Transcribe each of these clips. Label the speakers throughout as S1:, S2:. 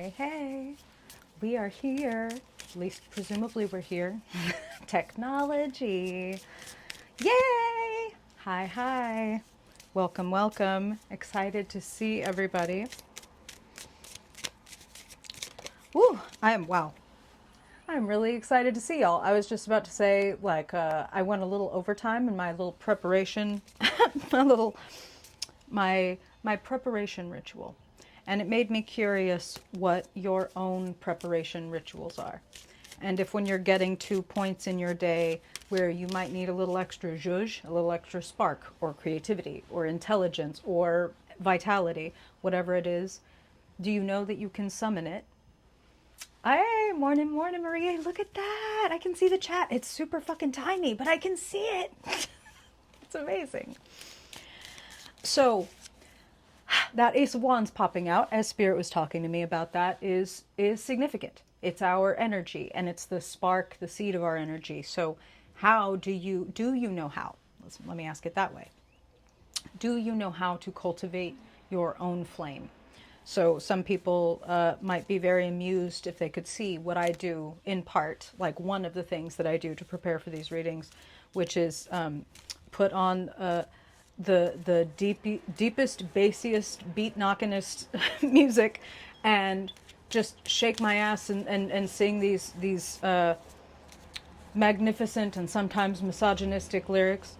S1: Hey, hey, we are here. At least presumably we're here. Technology. Yay! Hi, hi. Welcome, welcome. Excited to see everybody. Woo, wow. I'm really excited to see y'all. I was just about to say, I went a little overtime in my little preparation, my little, my preparation ritual. And it made me curious what your own preparation rituals are. And if when you're getting to points in your day where you might need a little extra zhuzh, a little extra spark, or creativity, or intelligence, or vitality, whatever it is, do you know that you can summon it? Hey, morning, morning, Maria. Look at that. I can see the chat. It's super fucking tiny, but I can see it. It's amazing. So, that Ace of Wands popping out, as Spirit was talking to me about that, is significant. It's our energy, and it's the spark, the seed of our energy. So, how do you know how? Let me ask it that way. Do you know how to cultivate your own flame? So some people might be very amused if they could see what I do in part, like one of the things that I do to prepare for these readings, which is put on the deepest, bassiest, beat knockingest music, and just shake my ass and sing these magnificent and sometimes misogynistic lyrics,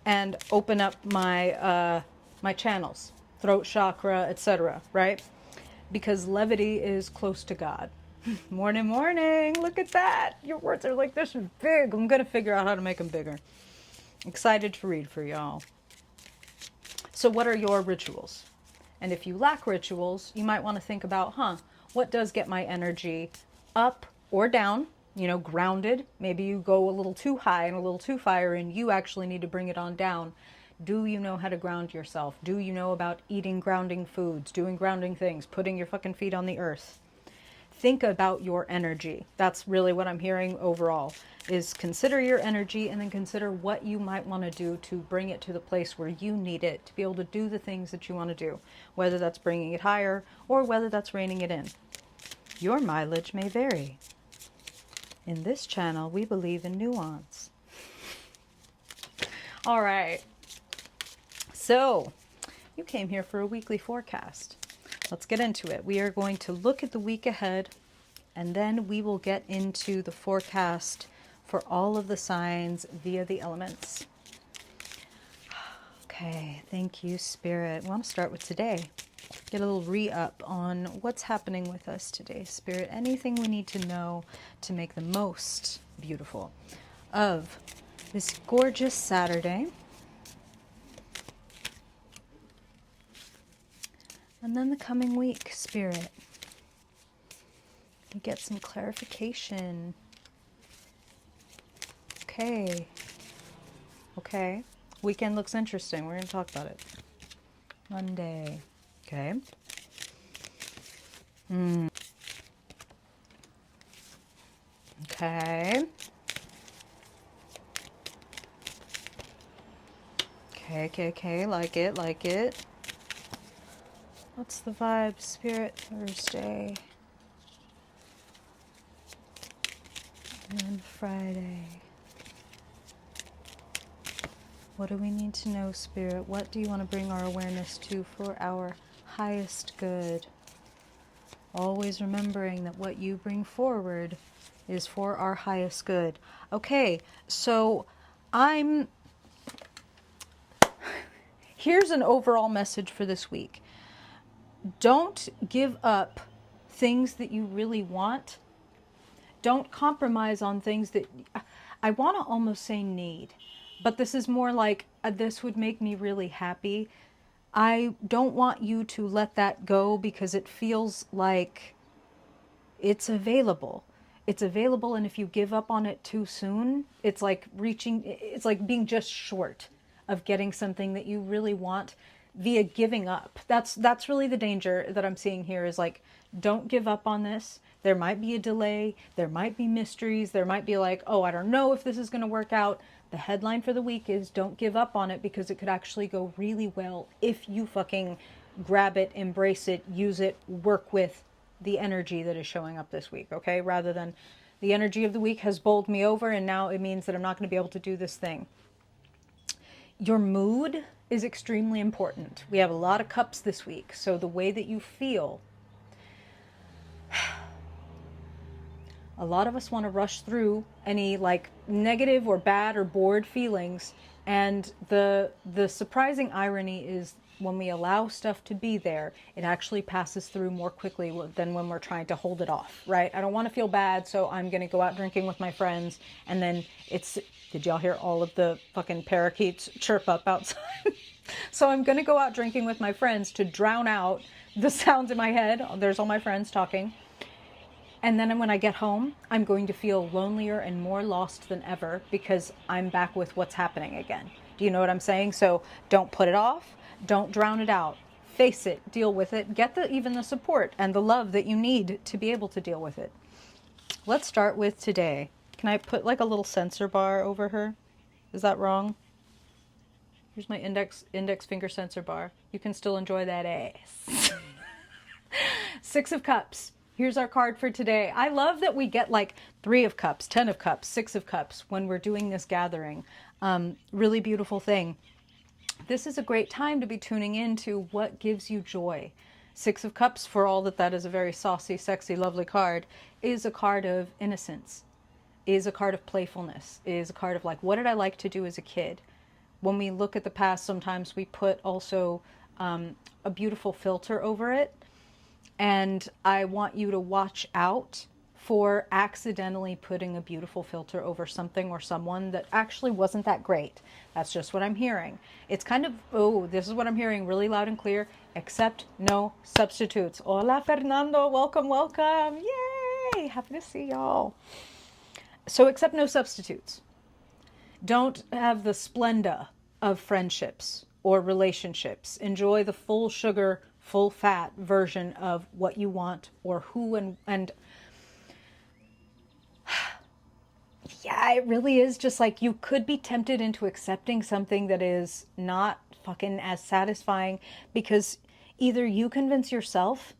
S1: and open up my my channels, throat chakra, etc., right? Because levity is close to God. Morning, morning. Look at that. Your words are like this big. I'm going to figure out how to make them bigger. Excited to read for y'all. So what are your rituals? And if you lack rituals, you might want to think about, what does get my energy up or down? You know, grounded. Maybe you go a little too high and a little too fiery and you actually need to bring it on down. Do you know how to ground yourself? Do you know about eating grounding foods, doing grounding things, putting your fucking feet on the earth? Think about your energy. That's really what I'm hearing overall, is consider your energy and then consider what you might want to do to bring it to the place where you need it to be able to do the things that you want to do, whether that's bringing it higher or whether that's reining it in. Your mileage may vary. In this channel, we believe in nuance. All right. So, you came here for a weekly forecast. Let's get into it. We are going to look at the week ahead, and then we will get into the forecast for all of the signs via the elements. Okay, thank you, Spirit. I want to start with today. Get a little re-up on what's happening with us today, Spirit. Anything we need to know to make the most beautiful of this gorgeous Saturday. And then the coming week, Spirit. You get some clarification. Okay. Okay. Weekend looks interesting. We're going to talk about it. Monday. Okay. Okay. Okay. Like it. What's the vibe, Spirit? Thursday. And Friday. What do we need to know, Spirit? What do you want to bring our awareness to for our highest good? Always remembering that what you bring forward is for our highest good. Okay, so here's an overall message for this week. Don't give up things that you really want. Don't compromise on things that I want to almost say need, but this is more like this would make me really happy. I don't want you to let that go because it feels like it's available. It's available, and if you give up on it too soon, it's like being just short of getting something that you really want via giving up. That's really the danger that I'm seeing here, is like, don't give up on this. There might be a delay. There might be mysteries. There might be like, oh, I don't know if this is going to work out. The headline for the week is don't give up on it, because it could actually go really well if you fucking grab it, embrace it, use it, work with the energy that is showing up this week, okay? Rather than the energy of the week has bowled me over and now it means that I'm not going to be able to do this thing. Your mood is extremely important. We have a lot of cups this week, so the way that you feel, a lot of us want to rush through any like negative or bad or bored feelings, and the surprising irony is when we allow stuff to be there, it actually passes through more quickly than when we're trying to hold it off, right? I don't want to feel bad, so I'm going to go out drinking with my friends, and then did y'all hear all of the fucking parakeets chirp up outside? So I'm going to go out drinking with my friends to drown out the sounds in my head. There's all my friends talking. And then when I get home, I'm going to feel lonelier and more lost than ever because I'm back with what's happening again. Do you know what I'm saying? So don't put it off. Don't drown it out. Face it, deal with it, get even the support and the love that you need to be able to deal with it. Let's start with today. Can I put like a little sensor bar over her? Is that wrong? Here's my index finger sensor bar. You can still enjoy that ass. Six of Cups. Here's our card for today. I love that we get like 3 of Cups, 10 of Cups, 6 of Cups when we're doing this gathering. Really beautiful thing. This is a great time to be tuning into what gives you joy. 6 of Cups, for all that is a very saucy, sexy, lovely card, is a card of innocence, is a card of playfulness, is a card of like, what did I like to do as a kid? When we look at the past, sometimes we put also a beautiful filter over it. And I want you to watch out for accidentally putting a beautiful filter over something or someone that actually wasn't that great. That's just what I'm hearing. It's kind of, oh, this is what I'm hearing really loud and clear. Accept no substitutes. Hola, Fernando. Welcome, welcome. Yay. Happy to see y'all. So accept no substitutes. Don't have the splenda of friendships or relationships. Enjoy the full sugar, full fat version of what you want or who and yeah, it really is just like you could be tempted into accepting something that is not fucking as satisfying because either you convince yourself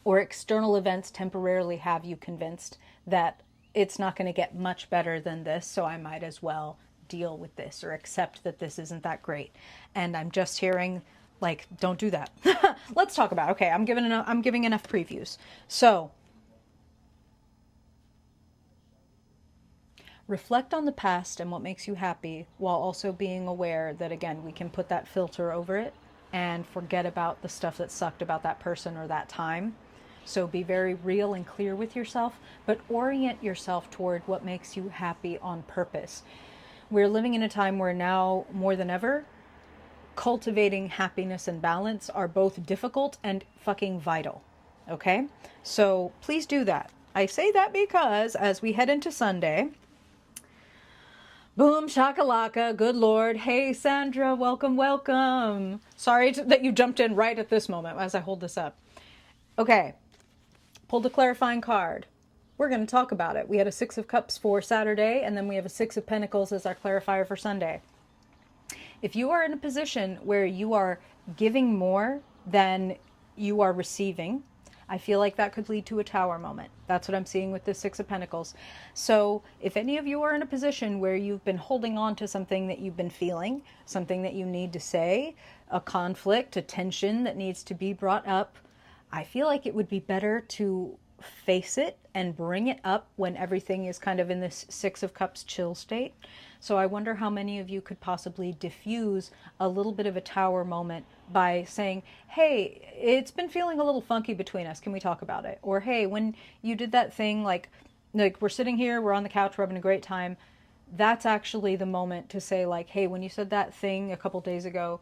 S1: or external events temporarily have you convinced that it's not going to get much better than this, so I might as well deal with this or accept that this isn't that great. And I'm just hearing like, don't do that. Let's talk about, okay, I'm giving enough previews. So reflect on the past and what makes you happy while also being aware that, again, we can put that filter over it and forget about the stuff that sucked about that person or that time. So be very real and clear with yourself, but orient yourself toward what makes you happy on purpose. We're living in a time where now more than ever, cultivating happiness and balance are both difficult and fucking vital. Okay? So please do that. I say that because as we head into Sunday, boom, shakalaka, good Lord. Hey, Sandra, welcome, welcome. Sorry that you jumped in right at this moment as I hold this up. Okay, pulled a clarifying card. We're going to talk about it. We had a 6 of Cups for Saturday, and then we have a 6 of Pentacles as our clarifier for Sunday. If you are in a position where you are giving more than you are receiving, I feel like that could lead to a tower moment. That's what I'm seeing with the 6 of Pentacles. So if any of you are in a position where you've been holding on to something that you've been feeling, something that you need to say, a conflict, a tension that needs to be brought up, I feel like it would be better to face it and bring it up when everything is kind of in this 6 of Cups chill state. So I wonder how many of you could possibly diffuse a little bit of a tower moment by saying, hey, it's been feeling a little funky between us. Can we talk about it? Or, hey, when you did that thing, like we're sitting here, we're on the couch, we're having a great time. That's actually the moment to say like, hey, when you said that thing a couple days ago,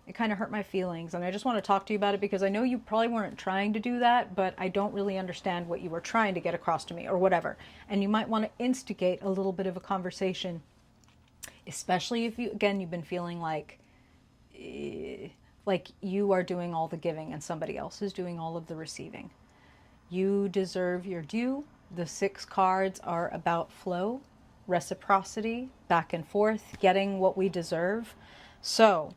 S1: it kind of hurt my feelings. And I just want to talk to you about it because I know you probably weren't trying to do that, but I don't really understand what you were trying to get across to me or whatever. And you might want to instigate a little bit of a conversation, especially if you've been feeling like you are doing all the giving and somebody else is doing all of the receiving. You deserve your due. The 6 cards are about flow, reciprocity, back and forth, getting what we deserve. So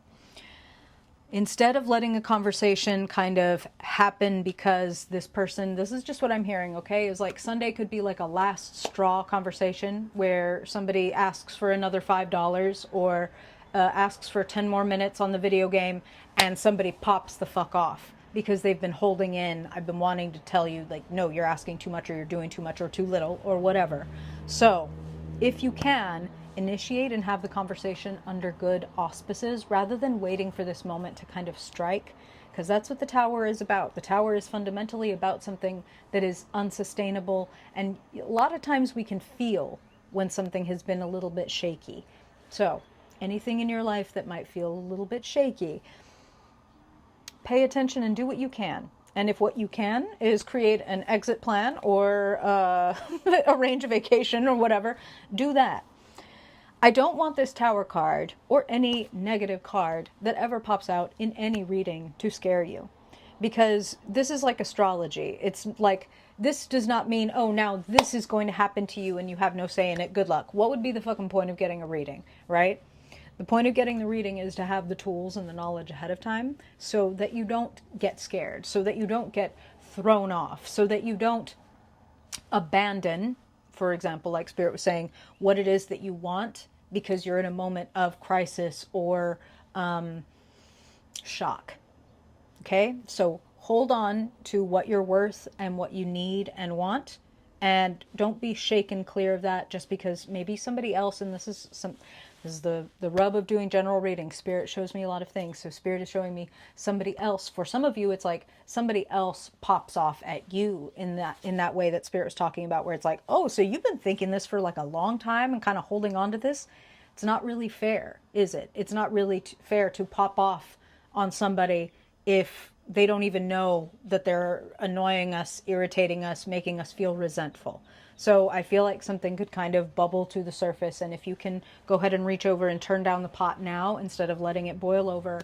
S1: Instead of letting a conversation kind of happen because this person, this is just what I'm hearing, okay, is like Sunday could be like a last straw conversation where somebody asks for another $5 or asks for 10 more minutes on the video game and somebody pops the fuck off because they've been holding in. I've been wanting to tell you, like, no, you're asking too much or you're doing too much or too little or whatever. So if you can, initiate and have the conversation under good auspices rather than waiting for this moment to kind of strike, because that's what the tower is about. The tower is fundamentally about something that is unsustainable, and a lot of times we can feel when something has been a little bit shaky. So anything in your life that might feel a little bit shaky, pay attention and do what you can. And if what you can is create an exit plan or arrange a vacation or whatever, do that. I don't want this tower card or any negative card that ever pops out in any reading to scare you, because this is like astrology. It's like, this does not mean, oh, now this is going to happen to you and you have no say in it. Good luck. What would be the fucking point of getting a reading, right? The point of getting the reading is to have the tools and the knowledge ahead of time so that you don't get scared, so that you don't get thrown off, so that you don't abandon, for example, like Spirit was saying, what it is that you want because you're in a moment of crisis or shock. Okay? So hold on to what you're worth and what you need and want, and don't be shaken clear of that just because maybe somebody else, and this is the rub of doing general reading. Spirit shows me a lot of things. So Spirit is showing me somebody else. For some of you, it's like somebody else pops off at you in that way that Spirit was talking about, where it's like, oh, so you've been thinking this for like a long time and kind of holding on to this. It's not really fair, is it? It's not really fair to pop off on somebody if they don't even know that they're annoying us, irritating us, making us feel resentful. So I feel like something could kind of bubble to the surface, and if you can go ahead and reach over and turn down the pot now instead of letting it boil over,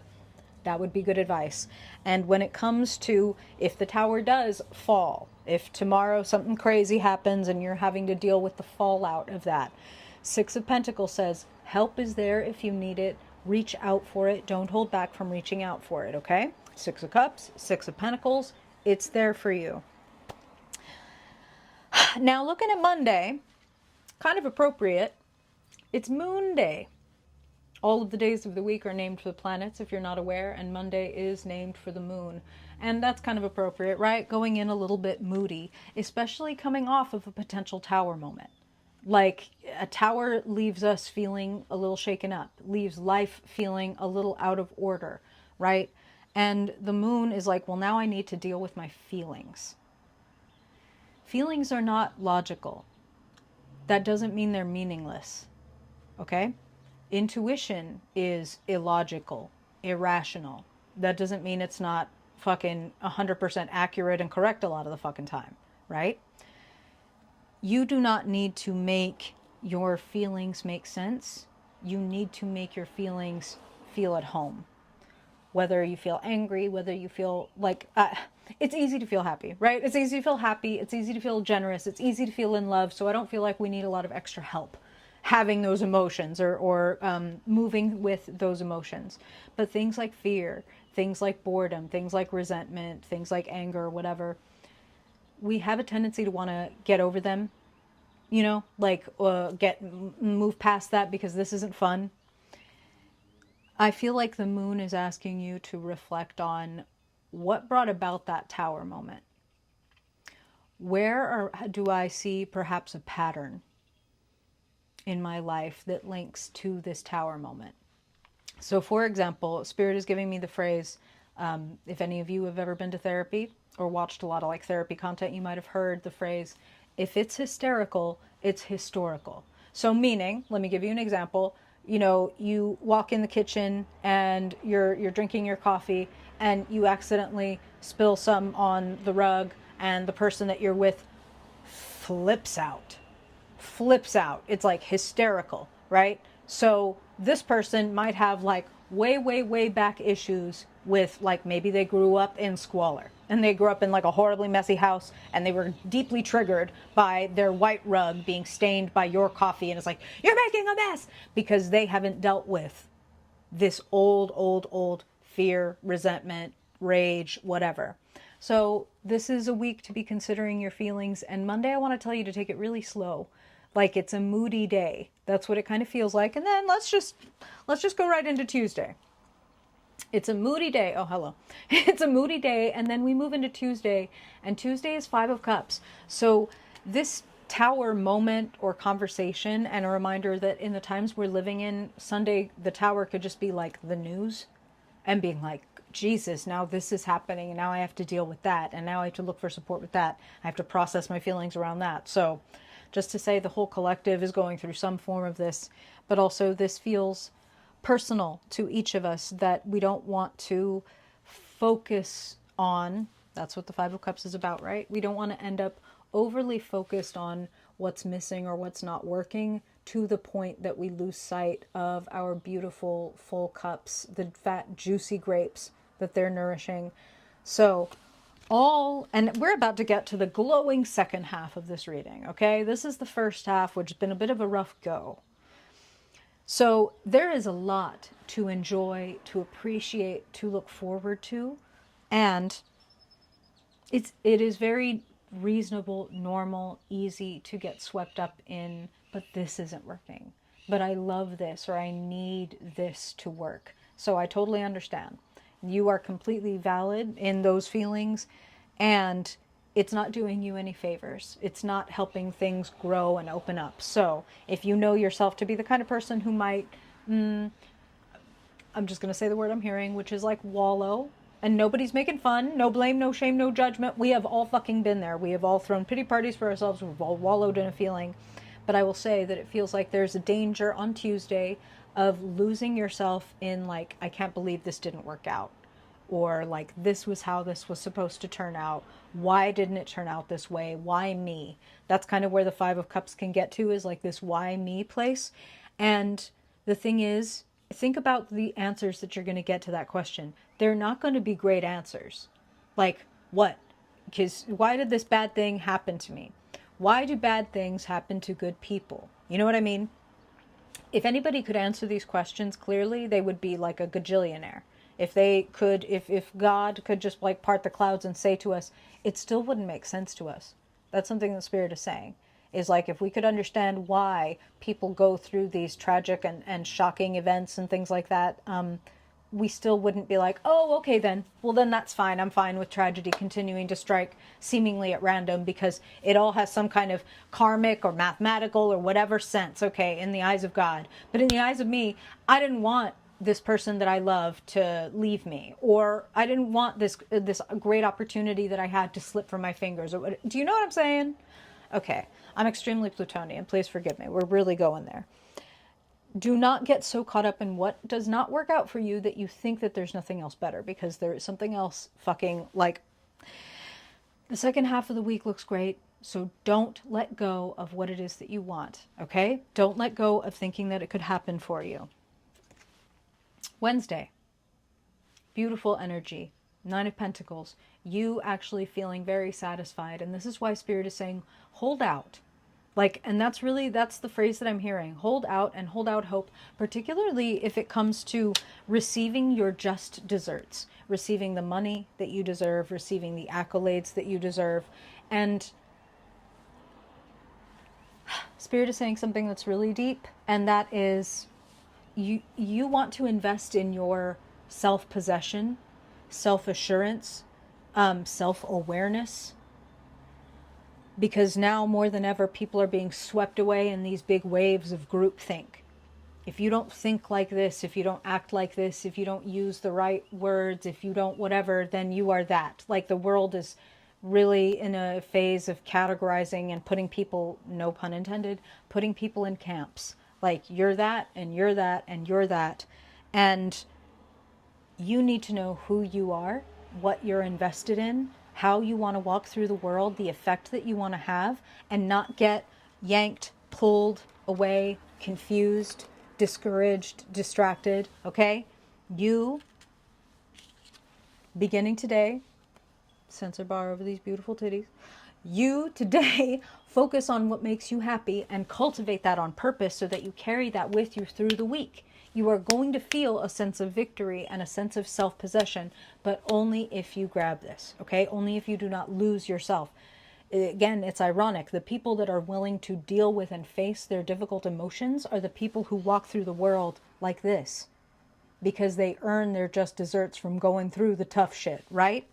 S1: that would be good advice. And when it comes to if the tower does fall, if tomorrow something crazy happens and you're having to deal with the fallout of that, Six of Pentacles says, help is there if you need it. Reach out for it. Don't hold back from reaching out for it, okay? Six of Cups, Six of Pentacles, it's there for you. Now, looking at Monday, kind of appropriate, it's Moon Day. All of the days of the week are named for the planets, if you're not aware, and Monday is named for the moon. And that's kind of appropriate, right? Going in a little bit moody, especially coming off of a potential tower moment. Like, a tower leaves us feeling a little shaken up, leaves life feeling a little out of order, right? And the moon is like, well, now I need to deal with my feelings. Feelings are not logical. That doesn't mean they're meaningless, okay? Intuition is illogical, irrational. That doesn't mean it's not fucking 100% accurate and correct a lot of the fucking time, right? You do not need to make your feelings make sense. You need to make your feelings feel at home. Whether you feel angry, whether you feel like, it's easy to feel happy, right? It's easy to feel happy. It's easy to feel generous. It's easy to feel in love. So I don't feel like we need a lot of extra help having those emotions or moving with those emotions. But things like fear, things like boredom, things like resentment, things like anger, whatever, we have a tendency to want to get over them, you know, like move past that because this isn't fun. I feel like the moon is asking you to reflect on what brought about that tower moment. Where do I see perhaps a pattern in my life that links to this tower moment? So for example, Spirit is giving me the phrase, if any of you have ever been to therapy or watched a lot of like therapy content, you might have heard the phrase, if it's hysterical, it's historical. So meaning, let me give you an example. You know, you walk in the kitchen and you're drinking your coffee and you accidentally spill some on the rug and the person that you're with flips out. It's like hysterical, right? So this person might have like way back issues with, like, maybe they grew up in squalor and they grew up in like a horribly messy house and they were deeply triggered by their white rug being stained by your coffee, and it's like, you're making a mess, because they haven't dealt with this old fear, resentment, rage, whatever. So this is a week to be considering your feelings. And Monday, I want to tell you to take it really slow. Like it's a moody day. That's what it kind of feels like. And then let's just go right into Tuesday. It's a moody day. Oh, hello. It's a moody day. And then we move into Tuesday. And Tuesday is 5 of Cups. So this Tower moment or conversation, and a reminder that in the times we're living in, Sunday, the Tower could just be like the news and being like, Jesus, now this is happening. And now I have to deal with that. And now I have to look for support with that. I have to process my feelings around that. So just to say the whole collective is going through some form of this, but also this feels personal to each of us that we don't want to focus on. That's what the 5 of Cups is about, right? We don't want to end up overly focused on what's missing or what's not working to the point that we lose sight of our beautiful full cups, the fat, juicy grapes that they're nourishing. So and we're about to get to the glowing second half of this reading, okay? This is the first half, which has been a bit of a rough go. So there is a lot to enjoy, to appreciate, to look forward to, and it is very reasonable, normal, easy to get swept up in, but this isn't working. But I love this, or I need this to work. So I totally understand. You are completely valid in those feelings, and it's not doing you any favors. It's not helping things grow and open up. So if you know yourself to be the kind of person who might, I'm just going to say the word I'm hearing, which is like wallow. And nobody's making fun. No blame, no shame, no judgment. We have all fucking been there. We have all thrown pity parties for ourselves. We've all wallowed in a feeling. But I will say that it feels like there's a danger on Tuesday of losing yourself in like, I can't believe this didn't work out. Or like, this was how this was supposed to turn out. Why didn't it turn out this way? Why me? That's kind of where the 5 of Cups can get to, is like this why me place. And the thing is, think about the answers that you're going to get to that question. They're not going to be great answers. Like, what? Because why did this bad thing happen to me? Why do bad things happen to good people? You know what I mean? If anybody could answer these questions clearly, they would be like a gajillionaire. If they could, if God could just like part the clouds and say to us, it still wouldn't make sense to us. That's something the Spirit is saying. Is like, if we could understand why people go through these tragic and shocking events and things like that, we still wouldn't be like, oh, okay then. Well, then that's fine. I'm fine with tragedy continuing to strike seemingly at random because it all has some kind of karmic or mathematical or whatever sense, okay, in the eyes of God. But in the eyes of me, I didn't want this person that I love to leave me, or I didn't want this great opportunity that I had to slip from my fingers. Or do you know what I'm saying? Okay, I'm extremely Plutonian. Please forgive me. We're really going there. Do not get so caught up in what does not work out for you that you think that there's nothing else better, because there is something else fucking like. The second half of the week looks great, so don't let go of what it is that you want, okay? Don't let go of thinking that it could happen for you. Wednesday, beautiful energy. 9 of Pentacles, you actually feeling very satisfied. And this is why Spirit is saying, hold out. Like, and that's the phrase that I'm hearing. Hold out and hold out hope, particularly if it comes to receiving your just desserts, receiving the money that you deserve, receiving the accolades that you deserve. And Spirit is saying something that's really deep, and that is you want to invest in your self-possession, self-assurance, self-awareness, because now more than ever people are being swept away in these big waves of groupthink. If you don't think like this, if you don't act like this, if you don't use the right words, if you don't whatever, then you are that. Like, the world is really in a phase of categorizing and putting people, no pun intended, putting people in camps. Like, you're that, and you're that, and you're that. And you need to know who you are, what you're invested in, how you want to walk through the world, the effect that you want to have, and not get yanked, pulled away, confused, discouraged, distracted, okay? You, beginning today, censor bar over these beautiful titties, you today focus on what makes you happy and cultivate that on purpose so that you carry that with you through the week. You are going to feel a sense of victory and a sense of self-possession, but only if you grab this, okay? Only if you do not lose yourself. Again, it's ironic. The people that are willing to deal with and face their difficult emotions are the people who walk through the world like this, because they earn their just desserts from going through the tough shit, right?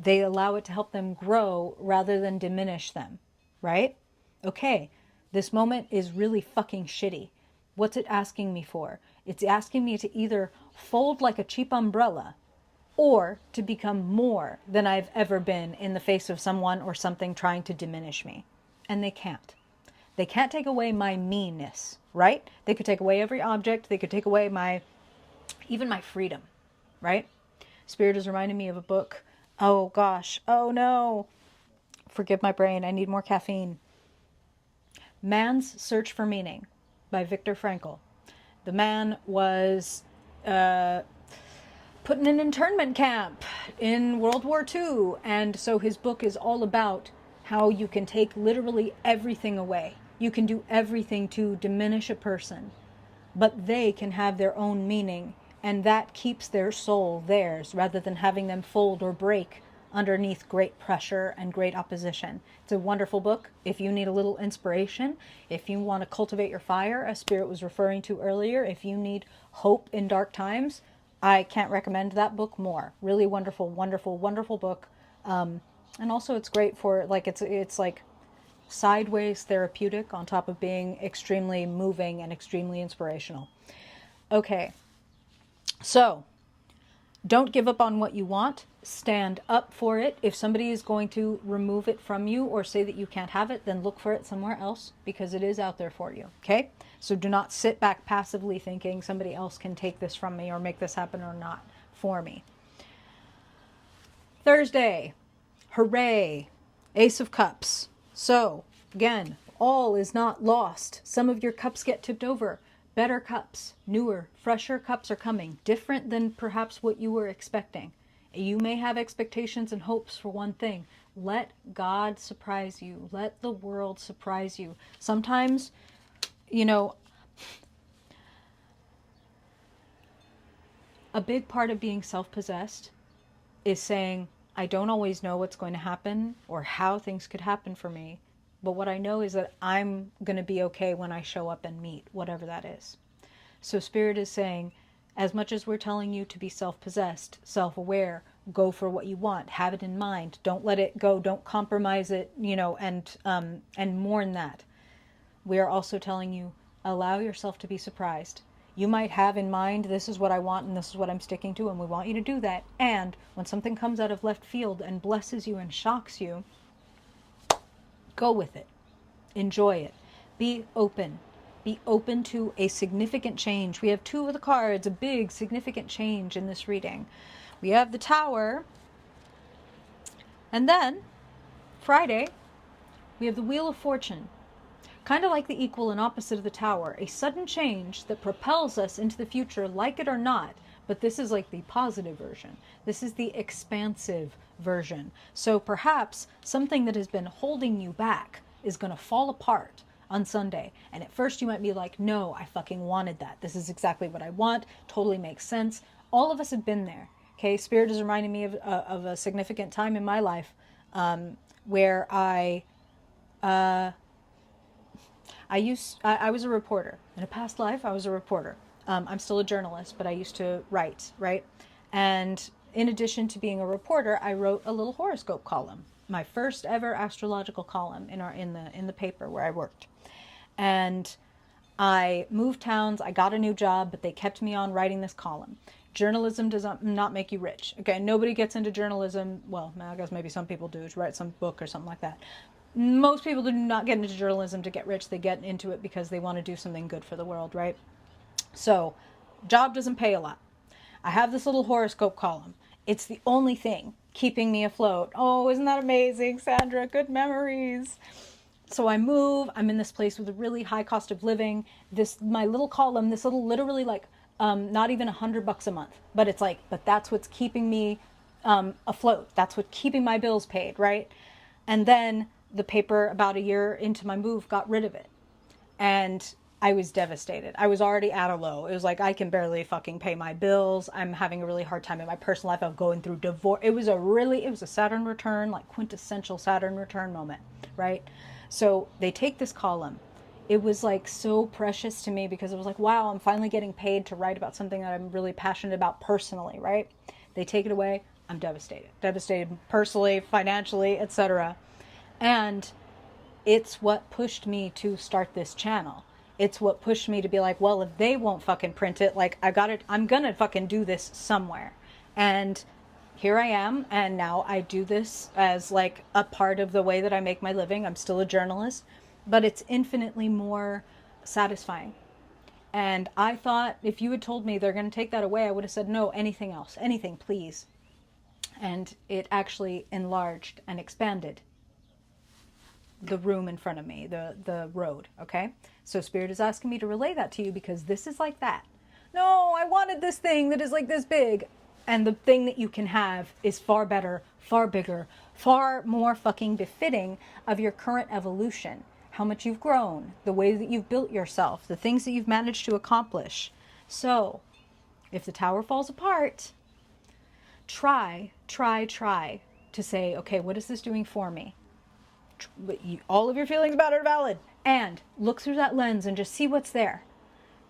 S1: They allow it to help them grow rather than diminish them, right? Okay, this moment is really fucking shitty. What's it asking me for? It's asking me to either fold like a cheap umbrella or to become more than I've ever been in the face of someone or something trying to diminish me. And they can't. They can't take away my meanness, right? They could take away every object. They could take away even my freedom, right? Spirit is reminding me of a book. Oh gosh. Oh no. Forgive my brain. I need more caffeine. Man's Search for Meaning by Viktor Frankl. The man was put in an internment camp in World War II. And so his book is all about how you can take literally everything away. You can do everything to diminish a person, but they can have their own meaning, and that keeps their soul theirs rather than having them fold or break underneath great pressure and great opposition. It's a wonderful book. If you need a little inspiration, if you want to cultivate your fire, as Spirit was referring to earlier, if you need hope in dark times, I can't recommend that book more. Really wonderful, wonderful, wonderful book. And also it's great for, like, it's like sideways therapeutic on top of being extremely moving and extremely inspirational. Okay, so don't give up on what you want. Stand up for it. If somebody is going to remove it from you or say that you can't have it, then look for it somewhere else, because it is out there for you. Okay? So do not sit back passively thinking somebody else can take this from me or make this happen or not for me. Thursday. Hooray. Ace of Cups. So, again, all is not lost. Some of your cups get tipped over. Better cups, newer, fresher cups are coming, different than perhaps what you were expecting. You may have expectations and hopes for one thing. Let God surprise you. Let the world surprise you. Sometimes, a big part of being self-possessed is saying, I don't always know what's going to happen or how things could happen for me. But what I know is that I'm going to be okay when I show up and meet, whatever that is. So Spirit is saying, as much as we're telling you to be self-possessed, self-aware, go for what you want, have it in mind, don't let it go, don't compromise it, and mourn that. We are also telling you, allow yourself to be surprised. You might have in mind, this is what I want and this is what I'm sticking to, and we want you to do that. And when something comes out of left field and blesses you and shocks you, go with it. Enjoy it. Be open. Be open to a significant change. We have 2 of the cards, a big significant change in this reading. We have the Tower. And then, Friday, we have the Wheel of Fortune. Kind of like the equal and opposite of the Tower. A sudden change that propels us into the future, like it or not. But this is like the positive version. This is the expansive version. So perhaps something that has been holding you back is going to fall apart on Sunday. And at first you might be like, no, I fucking wanted that. This is exactly what I want. Totally makes sense. All of us have been there. Okay, Spirit is reminding me of a significant time in my life where I was a reporter. In a past life, I was a reporter. I'm still a journalist, but I used to write, right? And in addition to being a reporter, I wrote a little horoscope column, my first ever astrological column in the paper where I worked. And I moved towns, I got a new job, but they kept me on writing this column. Journalism does not make you rich. Okay, nobody gets into journalism. Well, I guess maybe some people do, to write some book or something like that. Most people do not get into journalism to get rich. They get into it because they want to do something good for the world, right? So, job doesn't pay a lot. I have this little horoscope column. It's the only thing keeping me afloat. Oh, isn't that amazing, Sandra? Good memories. So I move. I'm in this place with a really high cost of living. My little column, this little, literally like, not even $100 a month. But it's like, but that's what's keeping me afloat. That's what's keeping my bills paid, right? And then the paper, about a year into my move, got rid of it. And I was devastated. I was already at a low. It was like, I can barely fucking pay my bills. I'm having a really hard time in my personal life. I'm going through divorce. It was a Saturn return, like quintessential Saturn return moment, right? So they take this column. It was like so precious to me because it was like, wow, I'm finally getting paid to write about something that I'm really passionate about personally, right? They take it away. I'm devastated. Devastated personally, financially, etc. And it's what pushed me to start this channel. It's what pushed me to be like, well, if they won't fucking print it, like I'm gonna fucking do this somewhere. And here I am, and now I do this as like a part of the way that I make my living. I'm still a journalist, but it's infinitely more satisfying. And I thought if you had told me they're going to take that away, I would have said, no, anything else, anything, please. And it actually enlarged and expanded the room in front of me, the road, okay? So Spirit is asking me to relay that to you because this is like that. No, I wanted this thing that is like this big. And the thing that you can have is far better, far bigger, far more fucking befitting of your current evolution. How much you've grown, the way that you've built yourself, the things that you've managed to accomplish. So, if the tower falls apart, try to say, okay, what is this doing for me? All of your feelings about it are valid. And look through that lens and just see what's there.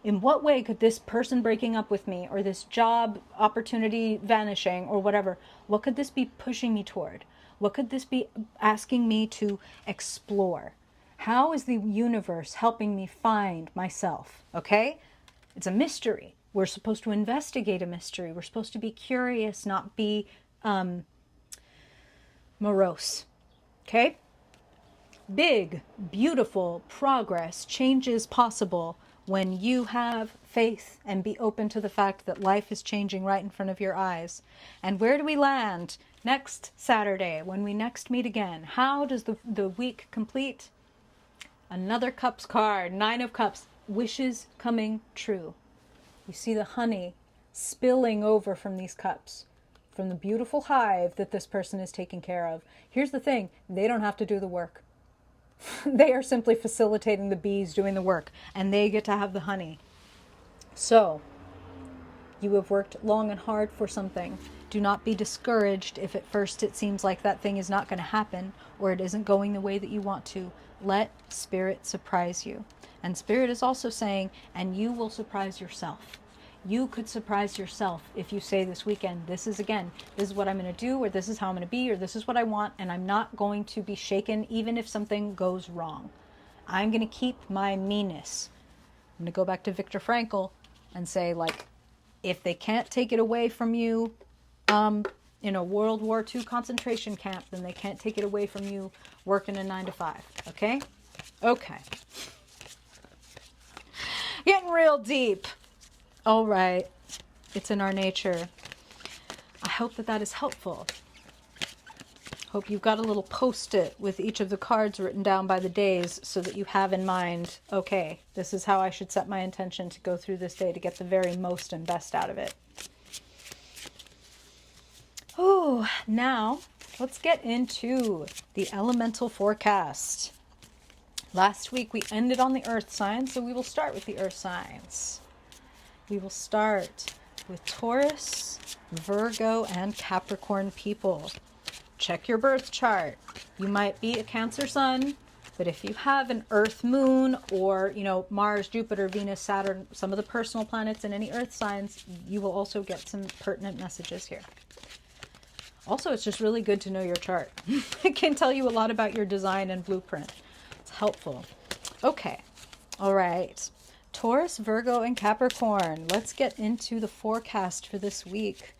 S1: In what way could this person breaking up with me or this job opportunity vanishing or whatever, what could this be pushing me toward? What could this be asking me to explore? How is the universe helping me find myself? Okay? It's a mystery. We're supposed to investigate a mystery. We're supposed to be curious, not be morose. Okay? Big, beautiful progress, changes possible when you have faith and be open to the fact that life is changing right in front of your eyes. And where do we land next Saturday when we next meet again? How does the week complete? Another Cups card, 9 of Cups, wishes coming true. You see the honey spilling over from these cups, from the beautiful hive that this person is taking care of. Here's the thing, they don't have to do the work. They are simply facilitating the bees doing the work, and they get to have the honey. So, you have worked long and hard for something. Do not be discouraged if at first it seems like that thing is not going to happen or it isn't going the way that you want to. Let Spirit surprise you. And Spirit is also saying, and you will surprise yourself. You could surprise yourself if you say this weekend, this is what I'm going to do, or this is how I'm going to be, or this is what I want, and I'm not going to be shaken even if something goes wrong. I'm going to keep my meanness. I'm going to go back to Viktor Frankl and say, like, if they can't take it away from you in a World War II concentration camp, then they can't take it away from you working a 9-to-5. Okay? Okay. Getting real deep. All right. It's in our nature. I hope that is helpful. Hope you've got a little post-it with each of the cards written down by the days so that you have in mind, okay, this is how I should set my intention to go through this day to get the very most and best out of it. Oh, now let's get into the elemental forecast. Last week we ended on the earth signs, so we will start with the earth signs. We will start with Taurus, Virgo, and Capricorn people. Check your birth chart. You might be a Cancer sun, but if you have an Earth moon or, Mars, Jupiter, Venus, Saturn, some of the personal planets and any Earth signs, you will also get some pertinent messages here. Also, it's just really good to know your chart. It can tell you a lot about your design and blueprint. It's helpful. Okay. All right. Taurus, Virgo, and Capricorn. Let's get into the forecast for this week.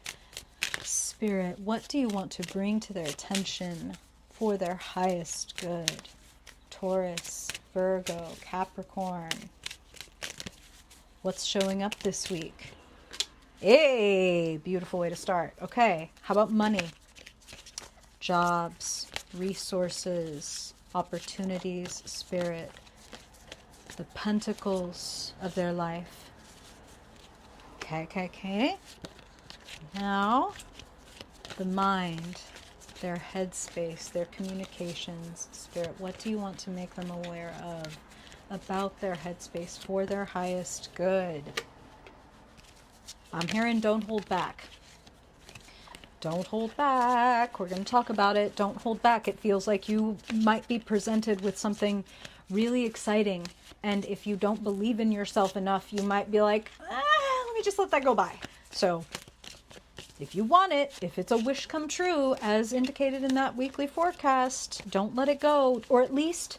S1: Spirit, what do you want to bring to their attention for their highest good? Taurus, Virgo, Capricorn. What's showing up this week? Hey, beautiful way to start. Okay, how about money? Jobs, resources, opportunities, Spirit. The pentacles of their life. Okay. Now, the mind, their headspace, their communications, Spirit. What do you want to make them aware of? about their headspace for their highest good. I'm hearing don't hold back. Don't hold back. We're going to talk about it. Don't hold back. It feels like you might be presented with something really exciting. And if you don't believe in yourself enough, you might be like, let me just let that go by. So if you want it, if it's a wish come true, as indicated in that weekly forecast, don't let it go. Or at least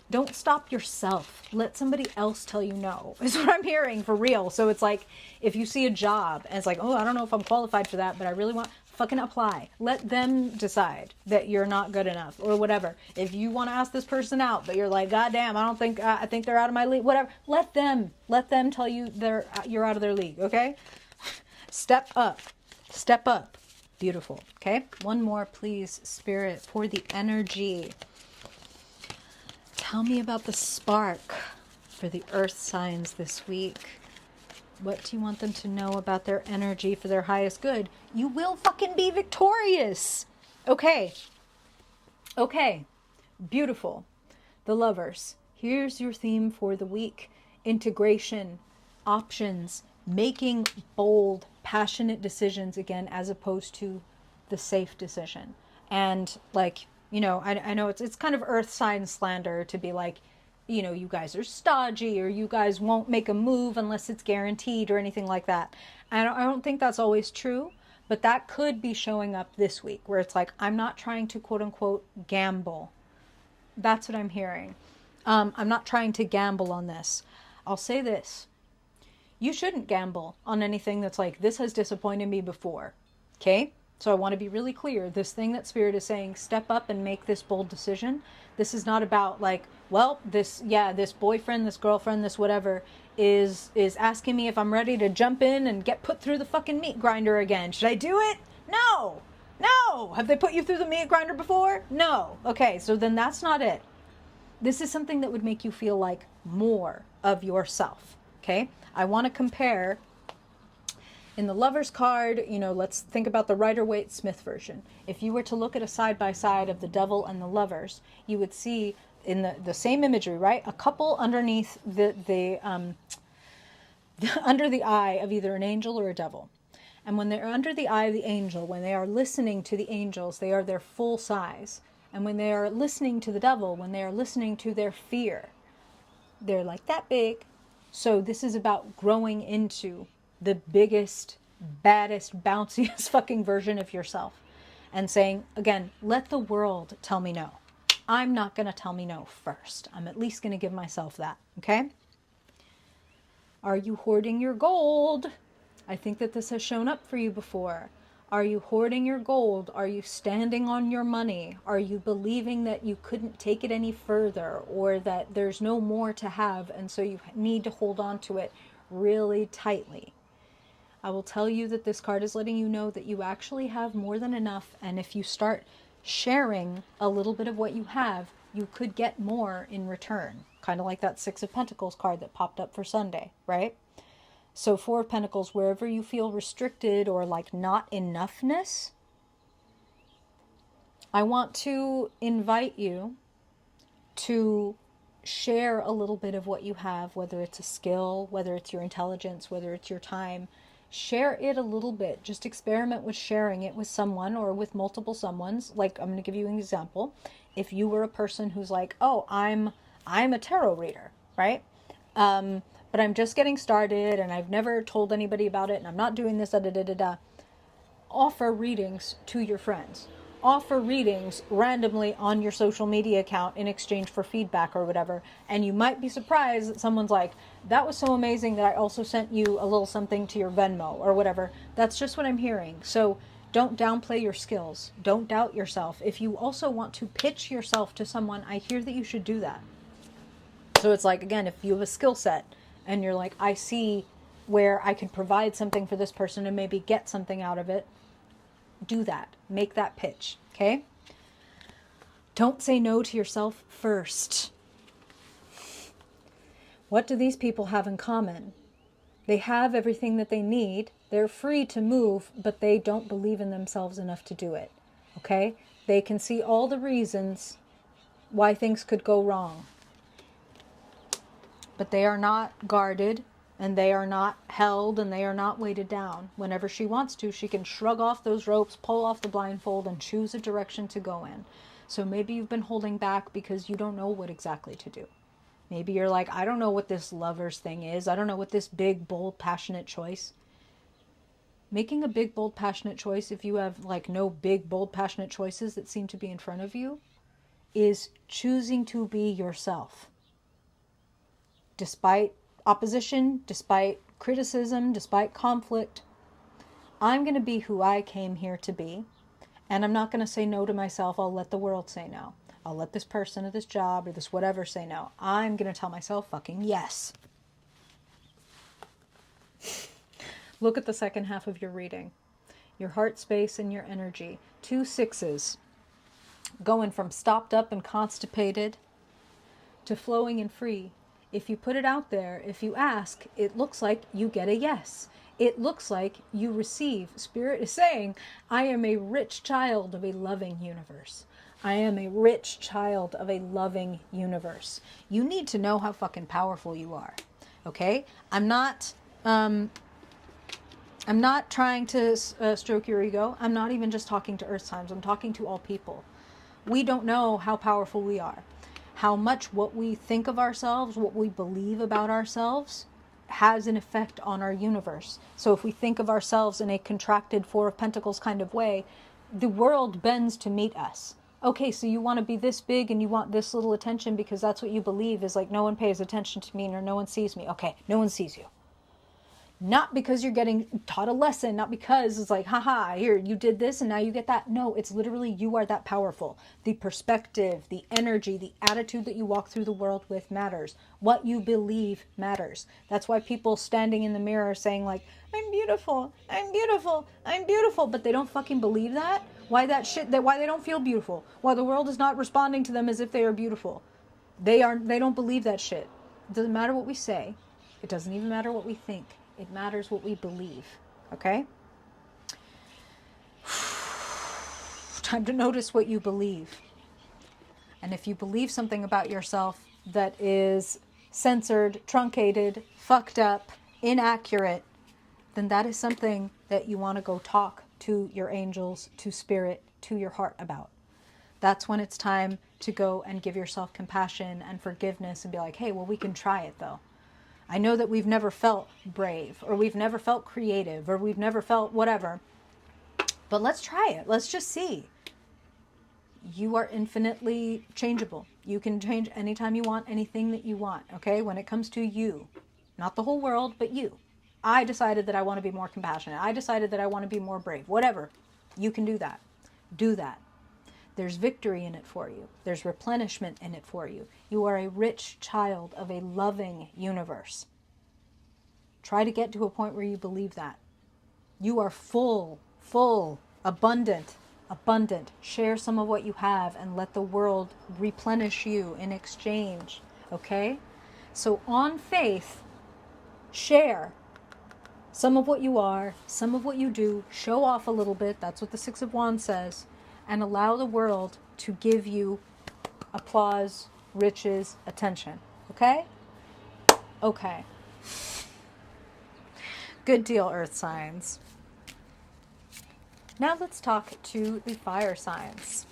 S1: don't stop yourself. Let somebody else tell you no, is what I'm hearing, for real. So it's like, if you see a job and it's like, oh, I don't know if I'm qualified for that, but I really want, fucking apply. Let them decide that you're not good enough or whatever. If you want to ask this person out, but you're like, God damn, I don't think, I think they're out of my league, whatever. Let them tell you you're out of their league, okay? Step up. Step up. Beautiful, okay? One more, please, Spirit, for the energy. Tell me about the spark for the earth signs this week. What do you want them to know about their energy for their highest good? You will fucking be victorious. Okay. Okay. Beautiful. The Lovers. Here's your theme for the week. Integration. Options. Making bold, passionate decisions again, as opposed to the safe decision. And like, you know, I know it's kind of earth sign slander to be like, you know, you guys are stodgy or you guys won't make a move unless it's guaranteed or anything like that. I don't think that's always true, but that could be showing up this week where it's like, I'm not trying to quote unquote gamble. That's what I'm hearing. I'm not trying to gamble on this. I'll say this. You shouldn't gamble on anything that's like, this has disappointed me before. Okay? So I want to be really clear. This thing that Spirit is saying, step up and make this bold decision. This is not about like, well, this boyfriend, this girlfriend, this whatever is asking me if I'm ready to jump in and get put through the fucking meat grinder again. Should I do it? No. No. Have they put you through the meat grinder before? No. Okay, so then that's not it. This is something that would make you feel like more of yourself. Okay? I want to compare. In the Lovers card, you know, let's think about the Rider-Waite-Smith version. If you were to look at a side-by-side of the Devil and the Lovers, you would see in the same imagery, right? A couple underneath under the eye of either an angel or a devil. And when they're under the eye of the angel, when they are listening to the angels, they are their full size. And when they are listening to the devil, when they are listening to their fear, they're like that big. So this is about growing into the biggest, baddest, bounciest fucking version of yourself. And saying, again, let the world tell me no. I'm not going to tell me no first. I'm at least going to give myself that. Okay? Are you hoarding your gold? I think that this has shown up for you before. Are you hoarding your gold? Are you standing on your money? Are you believing that you couldn't take it any further, or that there's no more to have and so you need to hold on to it really tightly? I will tell you that this card is letting you know that you actually have more than enough, and if you start sharing a little bit of what you have, you could get more in return. Kind of like that Six of Pentacles card that popped up for Sunday, right? So Four of Pentacles, wherever you feel restricted or like not enoughness, I want to invite you to share a little bit of what you have, whether it's a skill, whether it's your intelligence, whether it's your time. Share it a little bit. Just experiment with sharing it with someone or with multiple someones. Like, I'm going to give you an example. If you were a person who's like, oh, I'm a tarot reader, right? But I'm just getting started and I've never told anybody about it and I'm not doing this, Offer readings to your friends. Offer readings randomly on your social media account in exchange for feedback or whatever. And you might be surprised that someone's like, that was so amazing that I also sent you a little something to your Venmo or whatever. That's just what I'm hearing. So don't downplay your skills. Don't doubt yourself. If you also want to pitch yourself to someone, I hear that you should do that. So it's like, again, if you have a skill set and you're like, I see where I could provide something for this person and maybe get something out of it, do that. Make that pitch, okay? Don't say no to yourself first. What do these people have in common? They have everything that they need. They're free to move, but they don't believe in themselves enough to do it, okay? They can see all the reasons why things could go wrong. but they are not guarded, and they are not held, and they are not weighted down. Whenever she wants to, she can shrug off those ropes, pull off the blindfold, and choose a direction to go in. So maybe you've been holding back because you don't know what exactly to do. Maybe you're like, I don't know what this lovers thing is. I don't know what this big, bold, passionate choice. Making a big, bold, passionate choice, if you have like no big, bold, passionate choices that seem to be in front of you, is choosing to be yourself. Despite opposition, despite criticism, despite conflict, I'm going to be who I came here to be. And I'm not going to say no to myself. I'll let the world say no. I'll let this person or this job or this whatever say no. I'm going to tell myself fucking yes. Look at the second half of your reading. Your heart space and your energy. 2 6s. Going from stopped up and constipated to flowing and free. If you put it out there, if you ask, it looks like you get a yes. It looks like you receive. Spirit is saying, I am a rich child of a loving universe. I am a rich child of a loving universe. You need to know how fucking powerful you are. Okay? I'm not trying to stroke your ego. I'm not even just talking to Earth Signs. I'm talking to all people. We don't know how powerful we are. How much what we think of ourselves, what we believe about ourselves, has an effect on our universe. So if we think of ourselves in a contracted Four of Pentacles kind of way, the world bends to meet us. Okay, so you want to be this big and you want this little attention because that's what you believe is like, no one pays attention to me or no one sees me. Okay, no one sees you. Not because you're getting taught a lesson, not because it's like, haha, here, you did this and now you get that. No, it's literally you are that powerful. The perspective, the energy, the attitude that you walk through the world with matters. What you believe matters. That's why people standing in the mirror saying like, I'm beautiful, I'm beautiful, I'm beautiful, but they don't fucking believe that. Why they don't feel beautiful? Why the world is not responding to them as if they are beautiful. They don't believe that shit. It doesn't matter what we say. It doesn't even matter what we think. It matters what we believe, okay? Time to notice what you believe. And if you believe something about yourself that is censored, truncated, fucked up, inaccurate, then that is something that you want to go talk to your angels, to spirit, to your heart about. That's when it's time to go and give yourself compassion and forgiveness and be like, hey, well, we can try it though. I know that we've never felt brave, or we've never felt creative, or we've never felt whatever. But let's try it. Let's just see. You are infinitely changeable. You can change anytime you want, anything that you want, okay? When it comes to you. Not the whole world, but you. I decided that I want to be more compassionate. I decided that I want to be more brave. Whatever. You can do that. Do that. There's victory in it for you. There's replenishment in it for you. You are a rich child of a loving universe. Try to get to a point where you believe that. You are full, abundant. Share some of what you have and let the world replenish you in exchange. Okay? So on faith, share some of what you are, some of what you do. Show off a little bit. That's what the Six of Wands says. And allow the world to give you applause, riches, attention. Okay? Okay. Good deal, Earth signs. Now let's talk to the fire signs.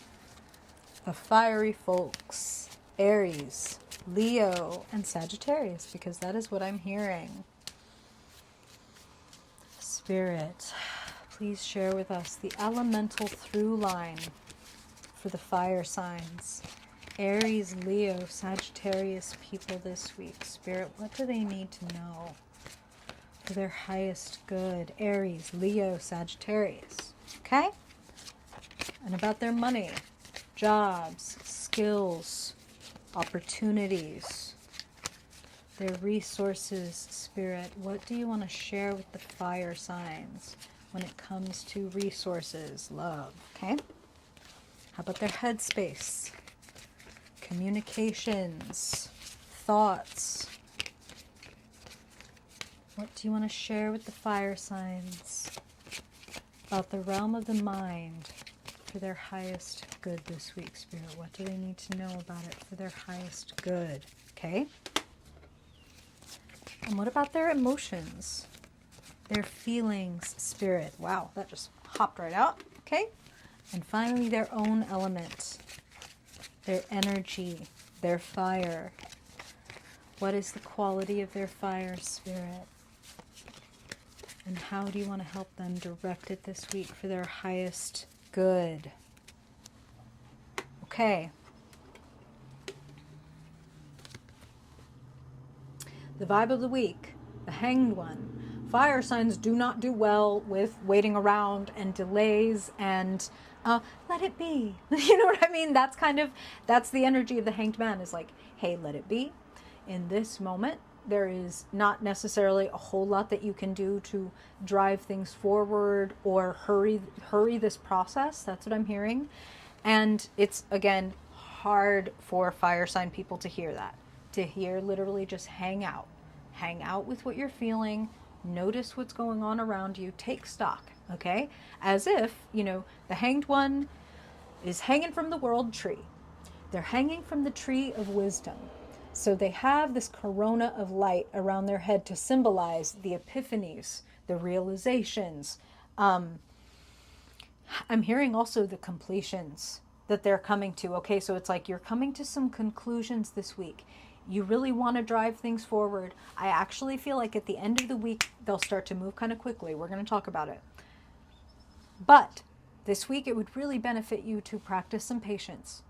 S1: The fiery folks. Aries, Leo, and Sagittarius, because that is what I'm hearing. Spirit, please share with us the elemental through line for the fire signs. Aries, Leo, Sagittarius people this week. Spirit, what do they need to know for their highest good? Aries, Leo, Sagittarius. Okay? And about their money, jobs, skills, opportunities, their resources. Spirit, what do you want to share with the fire signs when it comes to resources, love? Okay? How about their headspace, communications, thoughts? What do you want to share with the fire signs about the realm of the mind for their highest good this week, Spirit? What do they need to know about it for their highest good? Okay? And what about their emotions? Their feelings, spirit. Wow, that just hopped right out. Okay. And finally, their own element, their energy, their fire. What is the quality of their fire spirit? And how do you want to help them direct it this week for their highest good? Okay. The vibe of the week, the Hanged One. Fire signs do not do well with waiting around and delays and let it be. You know what I mean? That's the energy of the Hanged Man, is like, hey, let it be. In this moment, there is not necessarily a whole lot that you can do to drive things forward or hurry this process. That's what I'm hearing. And it's, again, hard for fire sign people to hear that. To hear literally just hang out. Hang out with what you're feeling. Notice what's going on around you. Take stock, okay? As if, the Hanged One is hanging from the world tree. They're hanging from the tree of wisdom. So they have this corona of light around their head to symbolize the epiphanies, the realizations. I'm hearing also the completions that they're coming to. Okay, so it's like you're coming to some conclusions this week. You really want to drive things forward. I actually feel like at the end of the week, they'll start to move kind of quickly. We're going to talk about it. But this week, it would really benefit you to practice some patience,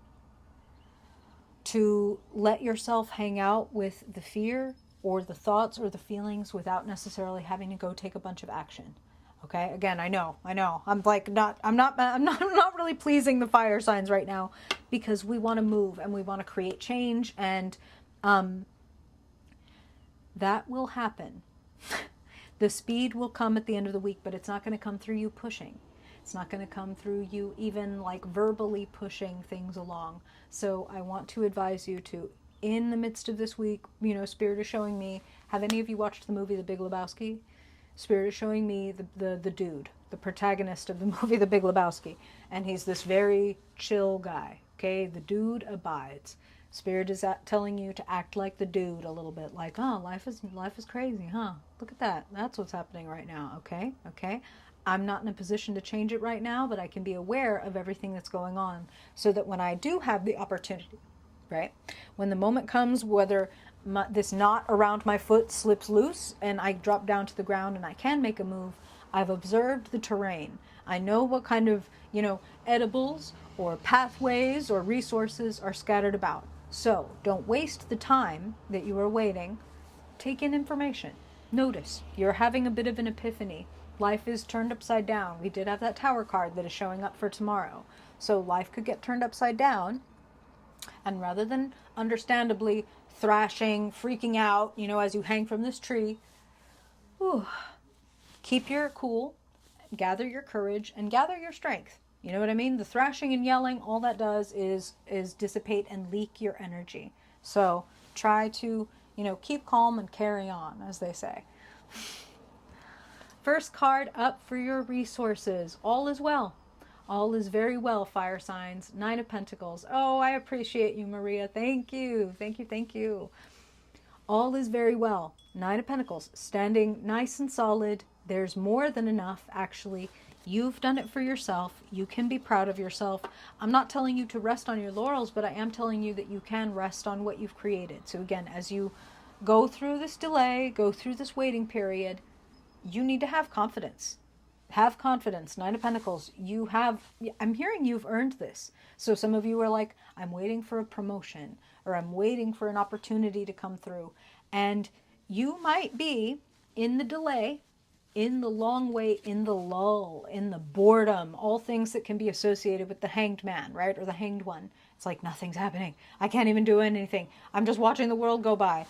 S1: to let yourself hang out with the fear or the thoughts or the feelings without necessarily having to go take a bunch of action. Okay, again, I know. I'm not really pleasing the fire signs right now, because we want to move and we want to create change, and that will happen. The speed will come at the end of the week, but it's not going to come through you pushing. It's not going to come through you even like verbally pushing things along. So I want to advise you to, in the midst of this week, Spirit is showing me, have any of you watched the movie The Big Lebowski? Spirit is showing me the dude, the protagonist of the movie The Big Lebowski. And he's this very chill guy, okay? The dude abides. Spirit is telling you to act like the dude a little bit, like, oh, life is crazy, huh? Look at that. That's what's happening right now, okay? Okay? I'm not in a position to change it right now, but I can be aware of everything that's going on, so that when I do have the opportunity, right? When the moment comes, whether this knot around my foot slips loose and I drop down to the ground and I can make a move, I've observed the terrain. I know what kind of, edibles or pathways or resources are scattered about. So don't waste the time that you are waiting. Take in information. Notice you're having a bit of an epiphany. Life is turned upside down. We did have that tower card that is showing up for tomorrow. So life could get turned upside down. And rather than understandably thrashing, freaking out, as you hang from this tree, keep your cool, gather your courage, and gather your strength. You know what I mean? The thrashing and yelling, all that does is dissipate and leak your energy. So try to, keep calm and carry on, as they say. First card up for your resources. All is well. All is very well, fire signs. 9 of Pentacles. Oh, I appreciate you, Maria. Thank you. Thank you. Thank you. All is very well. 9 of Pentacles. Standing nice and solid. There's more than enough, actually. You've done it for yourself. You can be proud of yourself. I'm not telling you to rest on your laurels, but I am telling you that you can rest on what you've created. So again, as you go through this delay, go through this waiting period, you need to have confidence. Have confidence. 9 of Pentacles. I'm hearing you've earned this. So some of you are like, I'm waiting for a promotion, or I'm waiting for an opportunity to come through. And you might be in the delay, in the long wait, in the lull, in the boredom, all things that can be associated with the Hanged Man, right? Or the Hanged One. It's like nothing's happening. I can't even do anything. I'm just watching the world go by.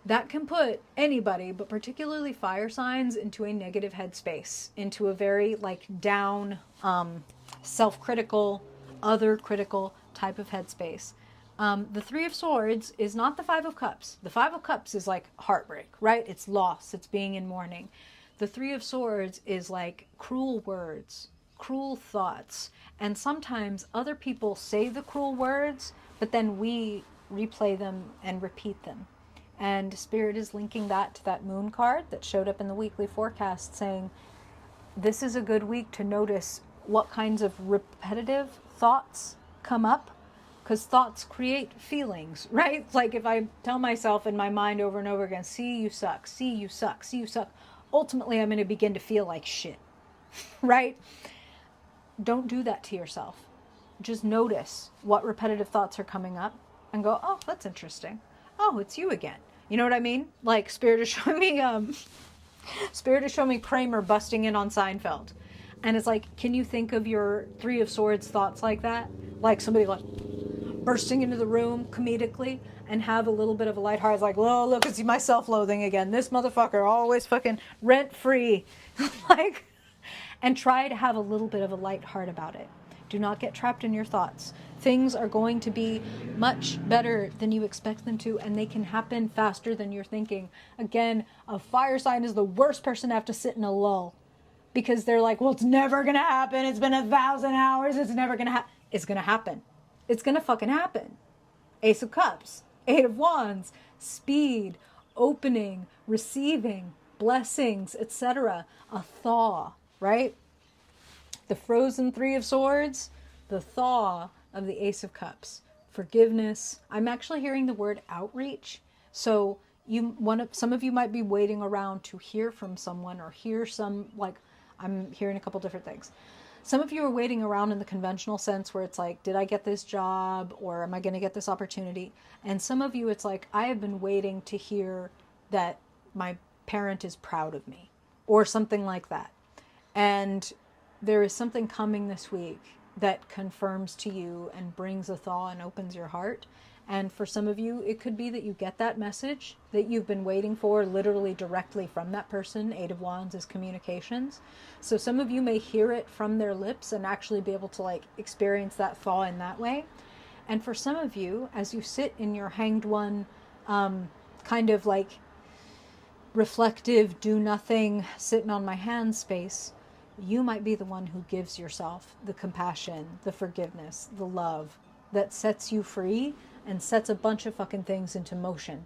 S1: That can put anybody, but particularly fire signs, into a negative headspace, into a very down, self-critical, other-critical type of headspace. The 3 of Swords is not the 5 of Cups. The 5 of Cups is like heartbreak, right? It's loss. It's being in mourning. The 3 of Swords is like cruel words, cruel thoughts. And sometimes other people say the cruel words, but then we replay them and repeat them. And Spirit is linking that to that moon card that showed up in the weekly forecast, saying this is a good week to notice what kinds of repetitive thoughts come up, because thoughts create feelings, right? Like if I tell myself in my mind over and over again, see, you suck, see, you suck, see, you suck, ultimately I'm going to begin to feel like shit, right? Don't do that to yourself. Just notice what repetitive thoughts are coming up and go, oh, that's interesting. Oh, it's you again. You know what I mean? Like Spirit is showing me Spirit is showing me Kramer busting in on Seinfeld. And it's like, can you think of your Three of Swords thoughts like that? Like somebody like bursting into the room comedically and have a little bit of a light heart. It's like, oh, look, it's my self-loathing again. This motherfucker always fucking rent-free. Like, and try to have a little bit of a light heart about it. Do not get trapped in your thoughts. Things are going to be much better than you expect them to, and they can happen faster than you're thinking. Again, a fire sign is the worst person to have to sit in a lull, because they're like, well, it's never going to happen. It's been 1,000 hours. It's never going to happen. It's going to happen. It's going to fucking happen. Ace of Cups, Eight of Wands, speed, opening, receiving, blessings, etc. A thaw, right? The frozen Three of Swords, the thaw of the Ace of Cups, forgiveness. I'm actually hearing the word outreach. So some of you might be waiting around to hear from someone, or hear some, like, I'm hearing a couple different things. Some of you are waiting around in the conventional sense where it's like, did I get this job, or am I going to get this opportunity? And some of you, it's like, I have been waiting to hear that my parent is proud of me, or something like that. And there is something coming this week that confirms to you and brings a thaw and opens your heart. And for some of you, it could be that you get that message that you've been waiting for, literally directly from that person. Eight of Wands is communications. So some of you may hear it from their lips and actually be able to like experience that thaw in that way. And for some of you, as you sit in your Hanged One, kind of like reflective, do nothing, sitting on my hands space, you might be the one who gives yourself the compassion, the forgiveness, the love that sets you free and sets a bunch of fucking things into motion.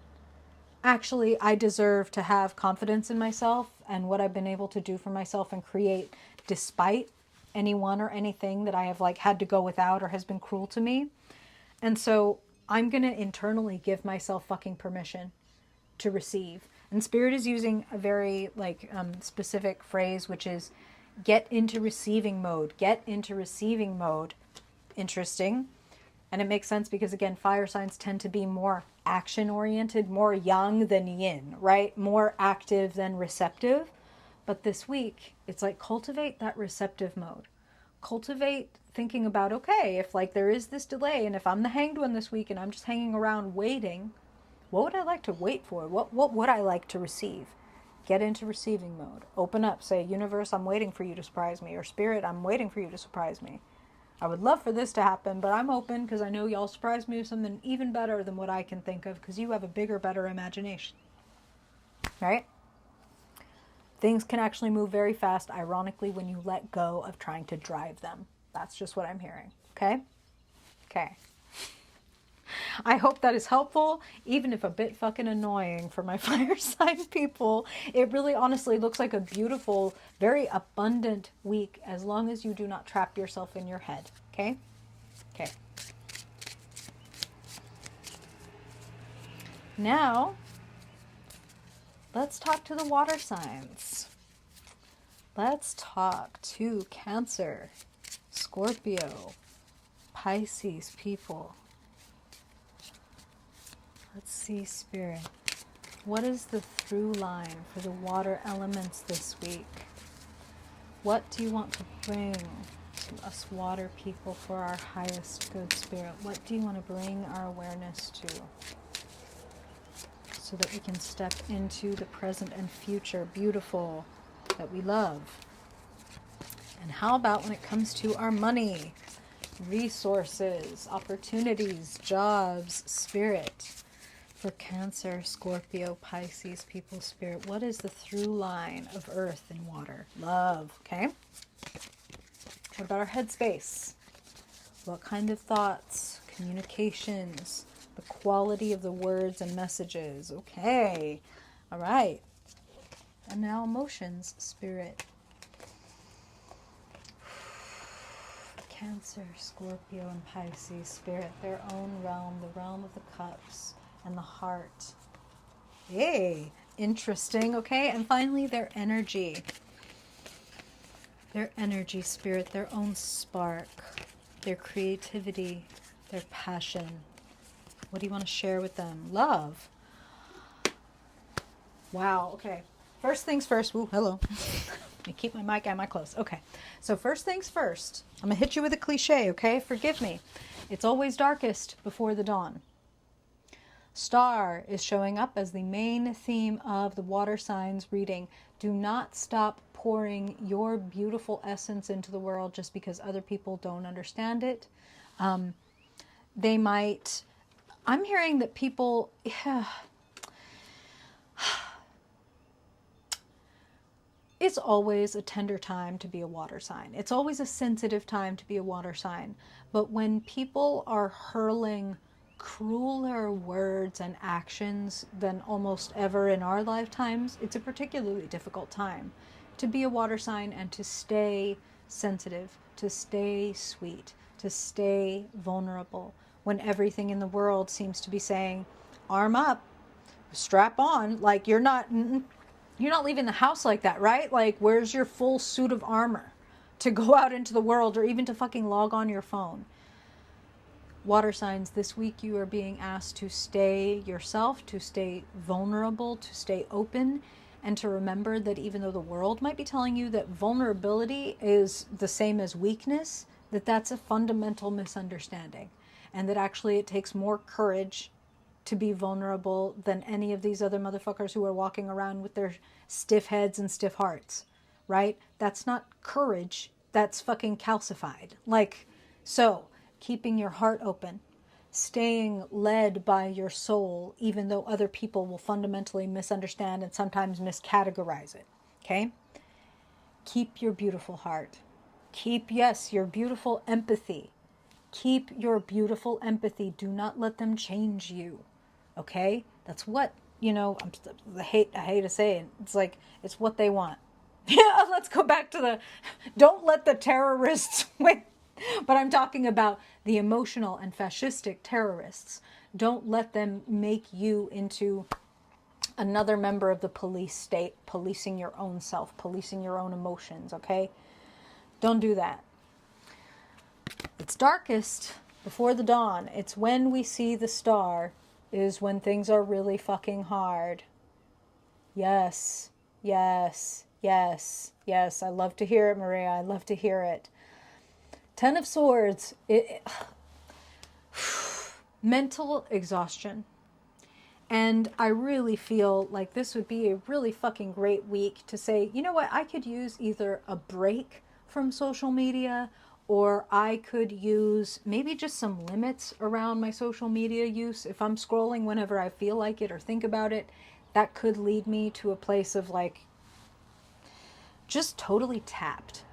S1: Actually, I deserve to have confidence in myself and what I've been able to do for myself and create, despite anyone or anything that I have like had to go without or has been cruel to me. And so I'm going to internally give myself fucking permission to receive. And Spirit is using a very like specific phrase, which is get into receiving mode. Get into receiving mode. Interesting. And it makes sense because, again, fire signs tend to be more action-oriented, more yang than yin, right? More active than receptive. But this week, it's like cultivate that receptive mode. Cultivate thinking about, okay, if like there is this delay, and if I'm the Hanged One this week and I'm just hanging around waiting, what would I like to wait for? What would I like to receive? Get into receiving mode. Open up. Say, universe, I'm waiting for you to surprise me. Or Spirit, I'm waiting for you to surprise me. I would love for this to happen, but I'm open because I know y'all surprise me with something even better than what I can think of, because you have a bigger, better imagination. Right? Things can actually move very fast, ironically, when you let go of trying to drive them. That's just what I'm hearing. Okay? Okay. I hope that is helpful, even if a bit fucking annoying for my fire sign people. It really honestly looks like a beautiful, very abundant week, as long as you do not trap yourself in your head. Okay? Okay. Now, let's talk to the water signs. Let's talk to Cancer, Scorpio, Pisces people. Let's see, Spirit. What is the through line for the water elements this week? What do you want to bring to us water people for our highest good, Spirit? What do you want to bring our awareness to so that we can step into the present and future beautiful that we love? And how about when it comes to our money, resources, opportunities, jobs, Spirit? For Cancer, Scorpio, Pisces, people, Spirit, what is the through line of earth and water? Love, okay? What about our headspace? What kind of thoughts, communications, The quality of the words and messages. Okay. All right. And now emotions, Spirit. Cancer, Scorpio, and Pisces, Spirit, their own realm, the realm of the cups and the heart. Yay! Interesting, okay? And finally, their energy. Their energy, Spirit, their own spark, their creativity, their passion. What do you want to share with them? Love. Wow, okay. First things first. Ooh, hello. Let me keep my mic and my clothes. Okay. So first things first. I'm going to hit you with a cliche, okay? Forgive me. It's always darkest before the dawn. Star is showing up as the main theme of the water signs reading. Do not stop pouring your beautiful essence into the world just because other people don't understand it. They might... I'm hearing that people... Yeah, it's always a tender time to be a water sign. It's always a sensitive time to be a water sign. But when people are hurling crueler words and actions than almost ever in our lifetimes, it's a particularly difficult time to be a water sign and to stay sensitive, to stay sweet, to stay vulnerable when everything in the world seems to be saying, arm up, strap on, like you're not leaving the house like that, right? Like, where's your full suit of armor to go out into the world or even to fucking log on your phone? Water signs, this week you are being asked to stay yourself, to stay vulnerable, to stay open, and to remember that even though the world might be telling you that vulnerability is the same as weakness, that that's a fundamental misunderstanding. And that actually it takes more courage to be vulnerable than any of these other motherfuckers who are walking around with their stiff heads and stiff hearts, right? That's not courage. That's fucking calcified. Like, so keeping your heart open, staying led by your soul, even though other people will fundamentally misunderstand and sometimes miscategorize it. Okay? Keep your beautiful heart. Keep, yes, your beautiful empathy. Keep your beautiful empathy. Do not let them change you. Okay? That's what, I hate to say it. It's like, it's what they want. Yeah, let's go back to don't let the terrorists win. But I'm talking about the emotional and fascistic terrorists. Don't let them make you into another member of the police state, policing your own self, policing your own emotions, okay? Don't do that. It's darkest before the dawn. It's when we see the star is when things are really fucking hard. Yes, yes, yes, yes. I love to hear it, Maria. I love to hear it. Ten of Swords. Mental exhaustion. And I really feel like this would be a really fucking great week to say, you know what, I could use either a break from social media, or I could use maybe just some limits around my social media use. If I'm scrolling whenever I feel like it or think about it, that could lead me to a place of like just totally tapped.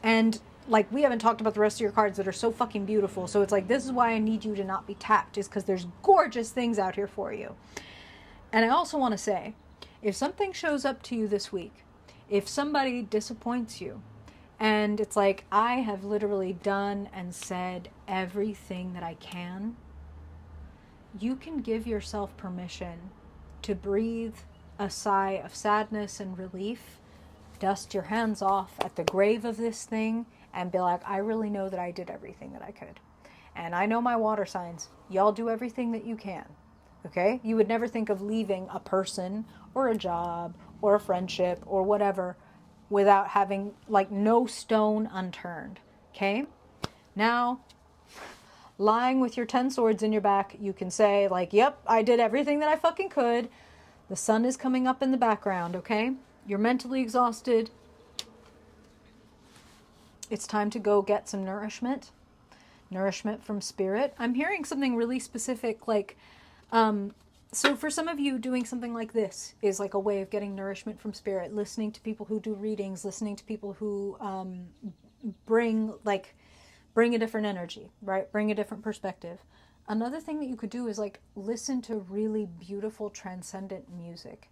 S1: And like, we haven't talked about the rest of your cards that are so fucking beautiful. So it's like, this is why I need you to not be tapped, is because there's gorgeous things out here for you. And I also want to say, if something shows up to you this week, if somebody disappoints you, and it's like, I have literally done and said everything that I can, you can give yourself permission to breathe a sigh of sadness and relief, dust your hands off at the grave of this thing, and be like, I really know that I did everything that I could. And I know my water signs. Y'all do everything that you can. Okay? You would never think of leaving a person or a job or a friendship or whatever without having like no stone unturned. Okay? Now, lying with your 10 swords in your back, you can say like, yep, I did everything that I fucking could. The sun is coming up in the background, okay? You're mentally exhausted. It's time to go get some nourishment from spirit. I'm hearing something really specific, like, so for some of you, doing something like this is like a way of getting nourishment from spirit, listening to people who do readings, listening to people who bring a different energy, right? Bring a different perspective. Another thing that you could do is like listen to really beautiful transcendent music.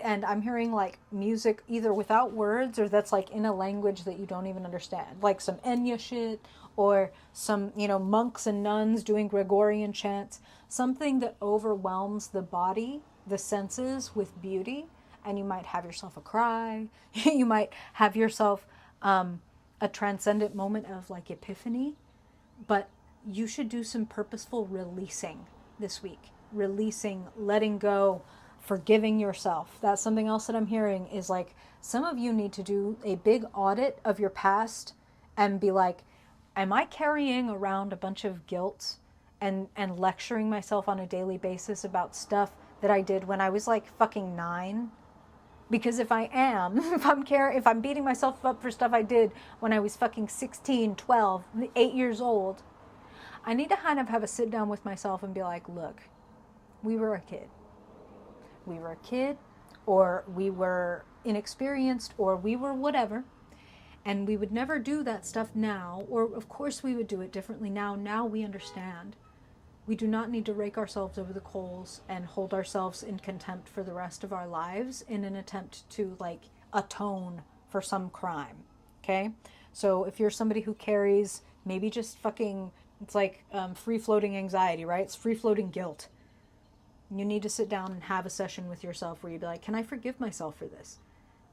S1: And I'm hearing like music either without words or that's like in a language that you don't even understand, like some Enya shit or some, monks and nuns doing Gregorian chants, something that overwhelms the body, the senses with beauty. And you might have yourself a cry. You might have yourself a transcendent moment of like epiphany. But you should do some purposeful releasing this week. Releasing, letting go, forgiving yourself. That's something else that I'm hearing is like some of you need to do a big audit of your past and be like, am I carrying around a bunch of guilt and lecturing myself on a daily basis about stuff that I did when I was like fucking 9? Because if I am, if I'm beating myself up for stuff I did when I was fucking 16, 12, 8 years old, I need to kind of have a sit down with myself and be like, look, we were a kid. We were a kid, or we were inexperienced, or we were whatever. And we would never do that stuff now, or of course we would do it differently now. Now we understand. We do not need to rake ourselves over the coals and hold ourselves in contempt for the rest of our lives in an attempt to like atone for some crime. Okay? So if you're somebody who carries maybe just fucking, it's like free floating anxiety, right? It's free floating guilt. You need to sit down and have a session with yourself where you be like, can I forgive myself for this?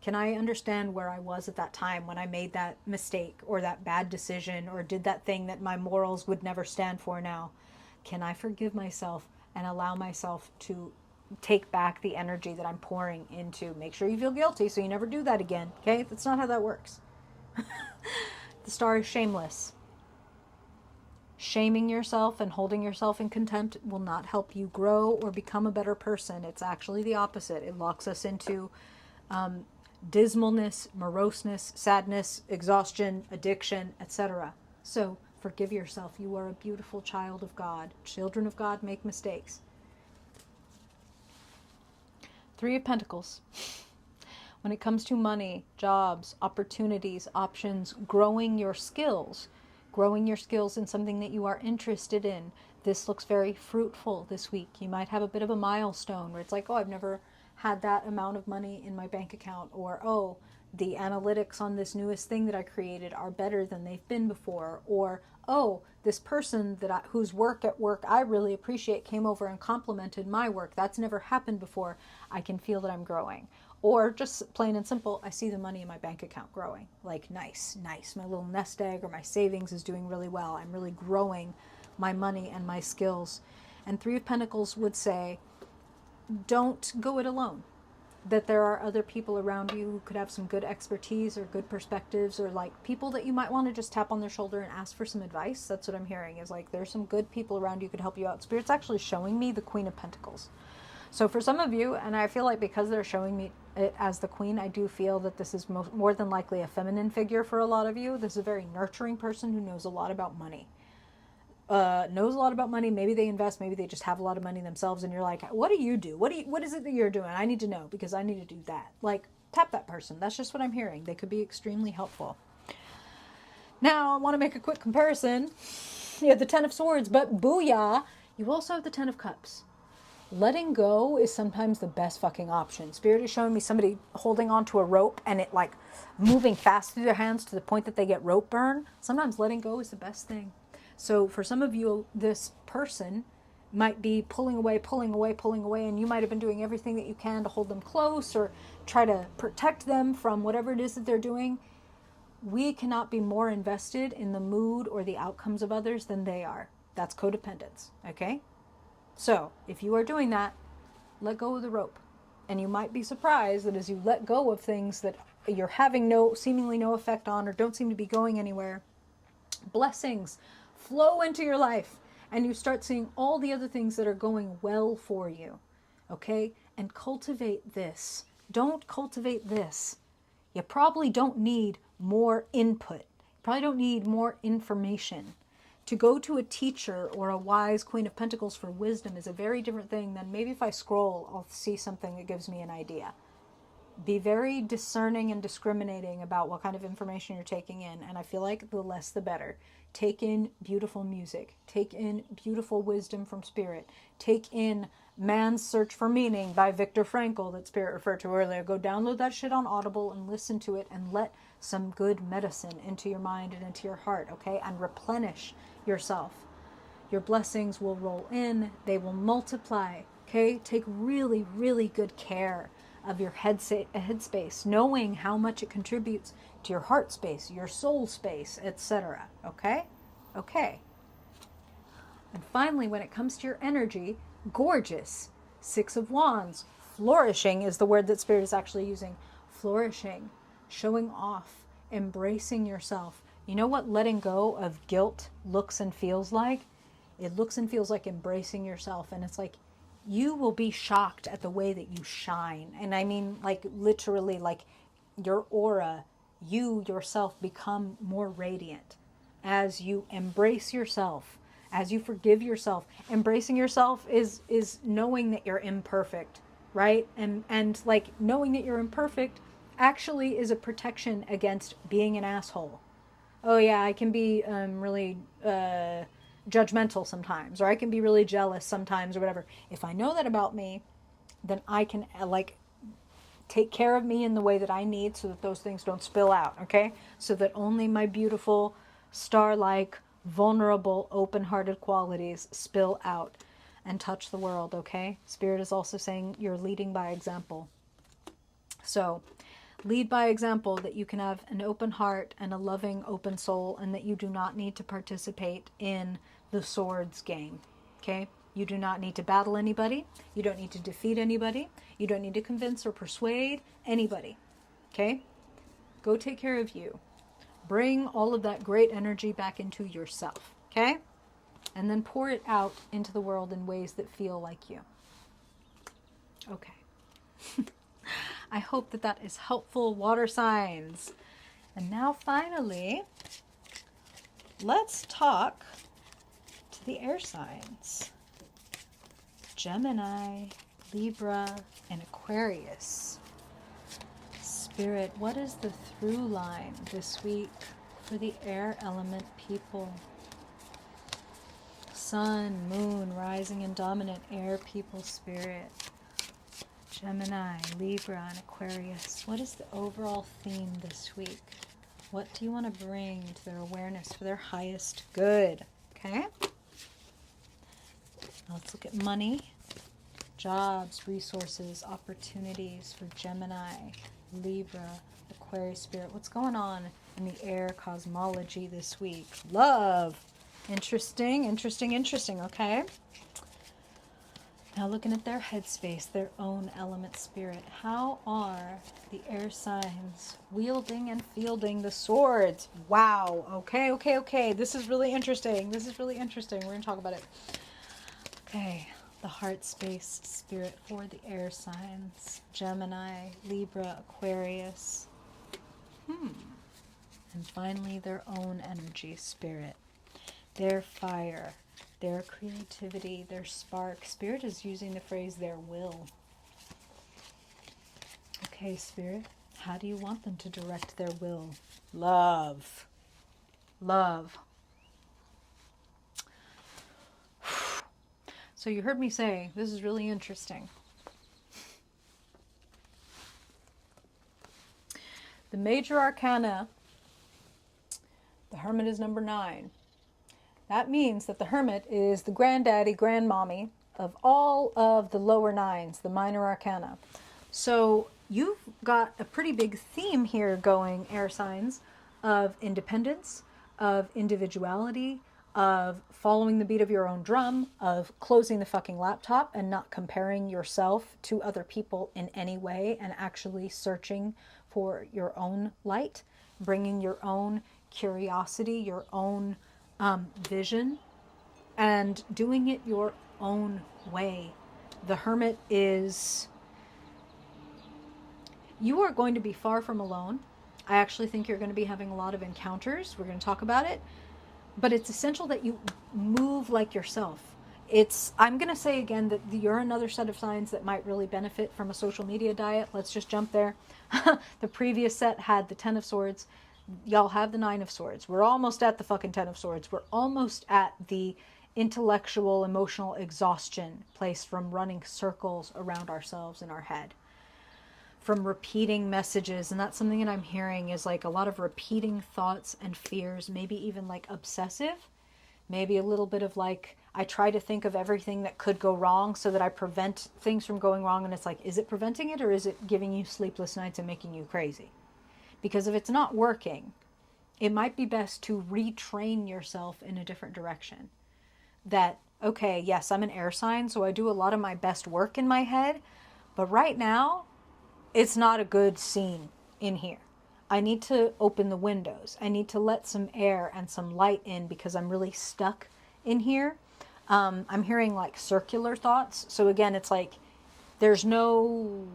S1: Can I understand where I was at that time when I made that mistake or that bad decision or did that thing that my morals would never stand for now? Can I forgive myself and allow myself to take back the energy that I'm pouring into? Make sure you feel guilty so you never do that again, okay? That's not how that works. The star is shameless. Shaming yourself and holding yourself in contempt will not help you grow or become a better person. It's actually the opposite. It locks us into dismalness, moroseness, sadness, exhaustion, addiction, etc. So forgive yourself. You are a beautiful child of God. Children of God make mistakes. 3 of Pentacles. When it comes to money, jobs, opportunities, options, growing your skills in something that you are interested in. This looks very fruitful this week. You might have a bit of a milestone where it's like, oh, I've never had that amount of money in my bank account, or oh, the analytics on this newest thing that I created are better than they've been before, or oh, this person whose work I really appreciate came over and complimented my work. That's never happened before. I can feel that I'm growing. Or just plain and simple, I see the money in my bank account growing. Like, nice. My little nest egg or my savings is doing really well. I'm really growing my money and my skills. And 3 of Pentacles would say, don't go it alone. That there are other people around you who could have some good expertise or good perspectives, or like people that you might want to just tap on their shoulder and ask for some advice. That's what I'm hearing, is like there's some good people around you who could help you out. Spirit's actually showing me the Queen of Pentacles. So for some of you, and I feel like because they're showing me it as the Queen, I do feel that this is more than likely a feminine figure for a lot of you. This is a very nurturing person who knows a lot about money. Maybe they invest, maybe they just have a lot of money themselves, and you're like, what do you do? What is it that you're doing? I need to know because I need to do that. Like, tap that person. That's just what I'm hearing. They could be extremely helpful. Now, I want to make a quick comparison. You have the 10 of Swords, but booyah, you also have the 10 of Cups. Letting go is sometimes the best fucking option. Spirit is showing me somebody holding onto a rope and it like moving fast through their hands to the point that they get rope burn. Sometimes letting go is the best thing. So for some of you, this person might be pulling away, and you might have been doing everything that you can to hold them close or try to protect them from whatever it is that they're doing. We cannot be more invested in the mood or the outcomes of others than they are. That's codependence, okay? So if you are doing that, let go of the rope. And you might be surprised that as you let go of things that you're having seemingly no effect on or don't seem to be going anywhere, blessings flow into your life and you start seeing all the other things that are going well for you. Okay? And cultivate this. Don't cultivate this. You probably don't need more input. You probably don't need more information. To go to a teacher or a wise Queen of Pentacles for wisdom is a very different thing than maybe if I scroll, I'll see something that gives me an idea. Be very discerning and discriminating about what kind of information you're taking in. And I feel like the less the better. Take in beautiful music. Take in beautiful wisdom from Spirit. Take in Man's Search for Meaning by Viktor Frankl that Spirit referred to earlier. Go download that shit on Audible and listen to it and let some good medicine into your mind and into your heart, okay? And replenish yourself. Your blessings will roll in. They will multiply, okay? Take really, really good care of your headspace, knowing how much it contributes to your heart space, your soul space, etc. Okay? Okay. And finally, when it comes to your energy, gorgeous. Six of Wands. Flourishing is the word that Spirit is actually using. Flourishing. Showing off. Embracing yourself. You know what letting go of guilt looks and feels like? It looks and feels like embracing yourself. And it's like, you will be shocked at the way that you shine. And I mean, like, literally, like, your aura, you yourself become more radiant as you embrace yourself, as you forgive yourself. Embracing yourself is knowing that you're imperfect, right? And like, knowing that you're imperfect actually is a protection against being an asshole. Oh yeah, I can be really judgmental sometimes, or I can be really jealous sometimes, or whatever. If I know that about me, then I can like take care of me in the way that I need so that those things don't spill out, okay? So that only my beautiful, star-like, vulnerable, open-hearted qualities spill out and touch the world, okay? Spirit is also saying you're leading by example. So lead by example, that you can have an open heart and a loving, open soul, and that you do not need to participate in the swords game, okay? You do not need to battle anybody. You don't need to defeat anybody. You don't need to convince or persuade anybody, okay? Go take care of you. Bring all of that great energy back into yourself, okay? And then pour it out into the world in ways that feel like you. Okay. I hope that that is helpful, water signs. And now finally, let's talk to the air signs. Gemini, Libra, and Aquarius. Spirit, what is the through line this week for the air element people? Sun, moon, rising and dominant air people, Spirit. Gemini, Libra, and Aquarius. What is the overall theme this week? What do you want to bring to their awareness for their highest good? Okay? Let's look at money, jobs, resources, opportunities for Gemini, Libra, Aquarius, Spirit. What's going on in the air cosmology this week? Love. Interesting, interesting, interesting. Okay. Now looking at their headspace, their own element, Spirit. How are the air signs wielding and fielding the swords? Wow. Okay, okay, okay. This is really interesting. This is really interesting. We're going to talk about it. Okay. The heart space, Spirit, for the air signs. Gemini, Libra, Aquarius. And finally, their own energy, Spirit. Their fire. Their creativity, their spark. Spirit is using the phrase their will. Okay, Spirit, how do you want them to direct their will? Love. Love. So you heard me say, this is really interesting. The major arcana, the Hermit is number 9. That means that the Hermit is the granddaddy, grandmommy of all of the lower 9s, the minor arcana. So you've got a pretty big theme here going, air signs, of independence, of individuality, of following the beat of your own drum, of closing the fucking laptop and not comparing yourself to other people in any way, and actually searching for your own light, bringing your own curiosity, your own vision, and doing it your own way. The Hermit is, you are going to be far from alone. I actually think you're going to be having a lot of encounters. We're going to talk about it. But it's essential that you move like yourself. I'm going to say again that you're another set of signs that might really benefit from a social media diet. Let's just jump there. The previous set had the Ten of Swords. Y'all have the Nine of Swords. We're almost at the fucking Ten of Swords. We're almost at the intellectual, emotional exhaustion place from running circles around ourselves in our head, from repeating messages. And that's something that I'm hearing is like a lot of repeating thoughts and fears, maybe even like obsessive, maybe a little bit of like, I try to think of everything that could go wrong so that I prevent things from going wrong. And it's like, is it preventing it, or is it giving you sleepless nights and making you crazy? Because if it's not working, it might be best to retrain yourself in a different direction. That, okay, yes, I'm an air sign, so I do a lot of my best work in my head, but right now, it's not a good scene in here. I need to open the windows. I need to let some air and some light in because I'm really stuck in here. I'm hearing like circular thoughts. So again, it's like there's no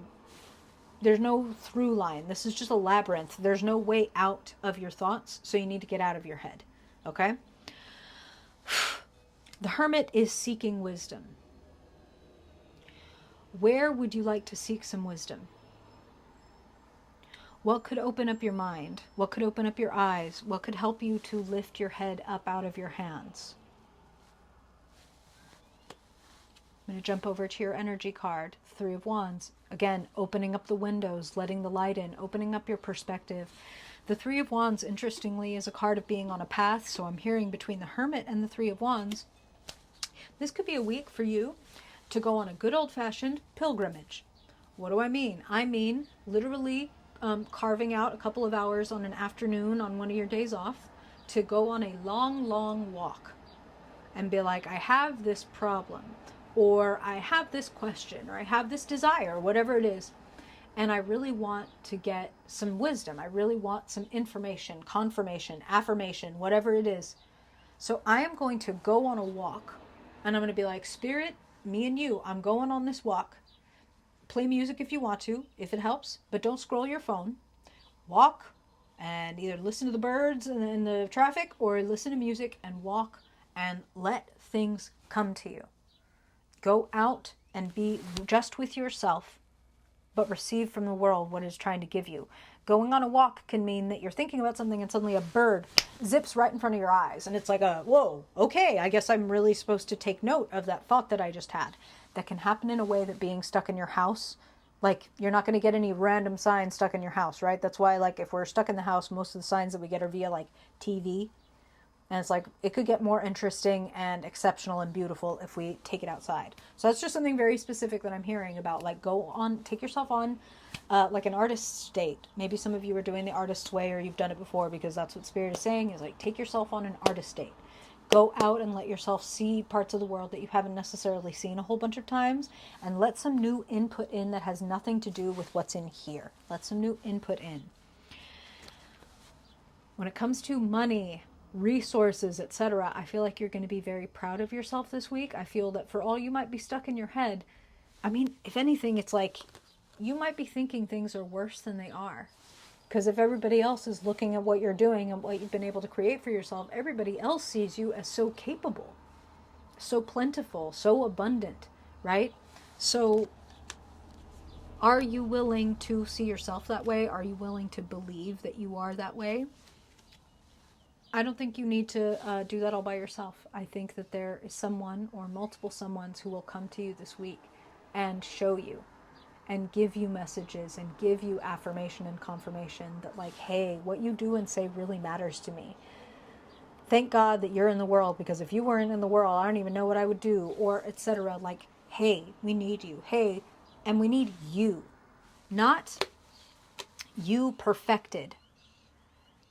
S1: through line. This is just a labyrinth. There's no way out of your thoughts, so you need to get out of your head. Okay? The Hermit is seeking wisdom. Where would you like to seek some wisdom? What could open up your mind? What could open up your eyes? What could help you to lift your head up out of your hands? I'm going to jump over to your energy card, Three of Wands. Again, opening up the windows, letting the light in, opening up your perspective. The Three of Wands, interestingly, is a card of being on a path. So I'm hearing between the Hermit and the Three of Wands, this could be a week for you to go on a good old-fashioned pilgrimage. What do I mean? I mean literally carving out a couple of hours on an afternoon on one of your days off to go on a long, long walk and be like, I have this problem, or I have this question, or I have this desire, whatever it is, and I really want to get some wisdom. I really want some information, confirmation, affirmation, whatever it is. So I am going to go on a walk, and I'm going to be like, Spirit, me and you, I'm going on this walk. Play music if you want to, if it helps, but don't scroll your phone. Walk and either listen to the birds in the traffic, or listen to music and walk and let things come to you. Go out and be just with yourself, but receive from the world what it's trying to give you. Going on a walk can mean that you're thinking about something and suddenly a bird zips right in front of your eyes. And it's like whoa, okay, I guess I'm really supposed to take note of that thought that I just had. That can happen in a way that being stuck in your house, like you're not going to get any random signs stuck in your house, right? That's why, like, if we're stuck in the house, most of the signs that we get are via like TV. And it's like, it could get more interesting and exceptional and beautiful if we take it outside. So that's just something very specific that I'm hearing about. Like, take yourself on like an artist's date. Maybe some of you are doing the artist's way, or you've done it before, because that's what Spirit is saying, is like, take yourself on an artist date. Go out and let yourself see parts of the world that you haven't necessarily seen a whole bunch of times, and let some new input in that has nothing to do with what's in here. Let some new input in. When it comes to money, resources, etc., I feel like you're going to be very proud of yourself this week. I feel that for all you might be stuck in your head, I mean, if anything, it's like you might be thinking things are worse than they are. Because if everybody else is looking at what you're doing and what you've been able to create for yourself, everybody else sees you as so capable, so plentiful, so abundant, right? So are you willing to see yourself that way? Are you willing to believe that you are that way? I don't think you need to do that all by yourself. I think that there is someone or multiple someones who will come to you this week and show you and give you messages and give you affirmation and confirmation that, like, hey, what you do and say really matters to me. Thank God that you're in the world, because if you weren't in the world, I don't even know what I would do, or etc. Like, hey, we need you. Hey, and we need you. Not you perfected.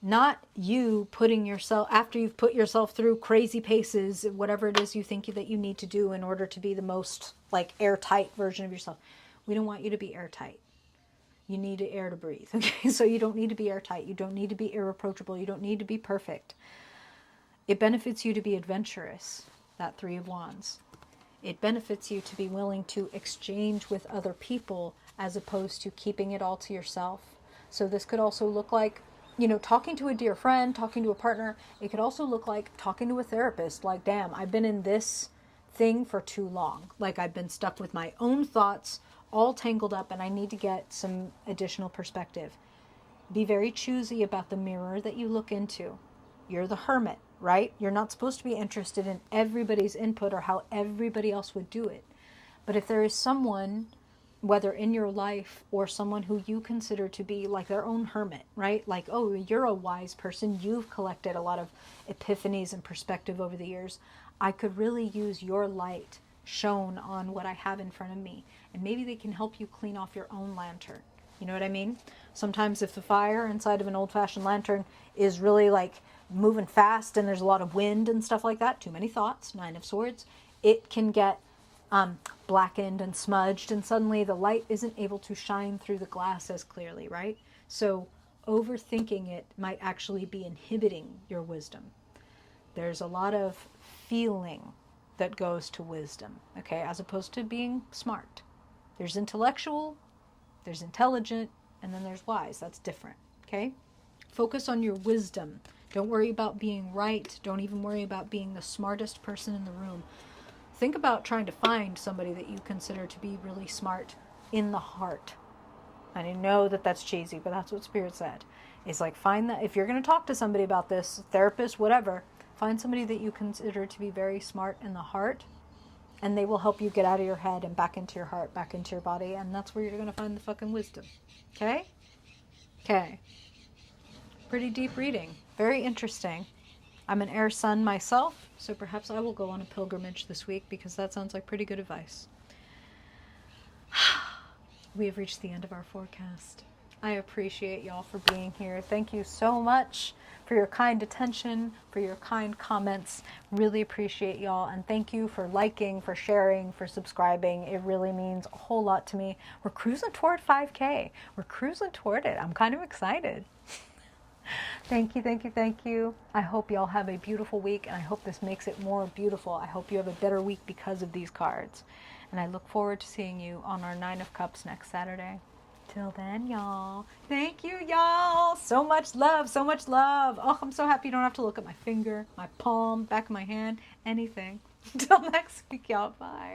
S1: Not you putting yourself, after you've put yourself through crazy paces, whatever it is you think that you need to do in order to be the most, like, airtight version of yourself. We don't want you to be airtight. You need air to breathe. Okay, so you don't need to be airtight. You don't need to be irreproachable. You don't need to be perfect. It benefits you to be adventurous, that Three of Wands. It benefits you to be willing to exchange with other people as opposed to keeping it all to yourself. So this could also look like, you know, talking to a dear friend, talking to a partner. It could also look like talking to a therapist. Like, damn, I've been in this thing for too long. Like, I've been stuck with my own thoughts, all tangled up, and I need to get some additional perspective. Be very choosy about the mirror that you look into. You're the hermit, right? You're not supposed to be interested in everybody's input or how everybody else would do it. But if there is someone, whether in your life or someone who you consider to be like their own hermit, right? Like, oh, you're a wise person. You've collected a lot of epiphanies and perspective over the years. I could really use your light shone on what I have in front of me. And maybe they can help you clean off your own lantern. You know what I mean? Sometimes if the fire inside of an old-fashioned lantern is really like moving fast and there's a lot of wind and stuff like that, too many thoughts, Nine of Swords, it can get blackened and smudged, and suddenly the light isn't able to shine through the glass as clearly, right? So overthinking it might actually be inhibiting your wisdom. There's a lot of feeling that goes to wisdom, okay, as opposed to being smart. There's intellectual, there's intelligent, and then there's wise. That's different, okay? Focus on your wisdom. Don't worry about being right. Don't even worry about being the smartest person in the room. Think about trying to find somebody that you consider to be really smart in the heart. And I know that that's cheesy, but that's what Spirit said. It's like, find that, if you're going to talk to somebody about this, therapist, whatever, find somebody that you consider to be very smart in the heart, and they will help you get out of your head and back into your heart, back into your body, and that's where you're going to find the fucking wisdom. Okay? Okay. Pretty deep reading. Very interesting. I'm an air sun myself, so perhaps I will go on a pilgrimage this week, because that sounds like pretty good advice. We have reached the end of our forecast. I appreciate y'all for being here. Thank you so much for your kind attention, for your kind comments. Really appreciate y'all. And thank you for liking, for sharing, for subscribing. It really means a whole lot to me. We're cruising toward 5K. We're cruising toward it. I'm kind of excited. Thank you, thank you, thank you. I hope y'all have a beautiful week, and I hope this makes it more beautiful. I hope you have a better week because of these cards. And I look forward to seeing you on our 9 of Cups next Saturday. Till then, y'all. Thank you, y'all. So much love, so much love. Oh, I'm so happy you don't have to look at my finger, my palm, back of my hand, anything. Until next week, y'all. Bye.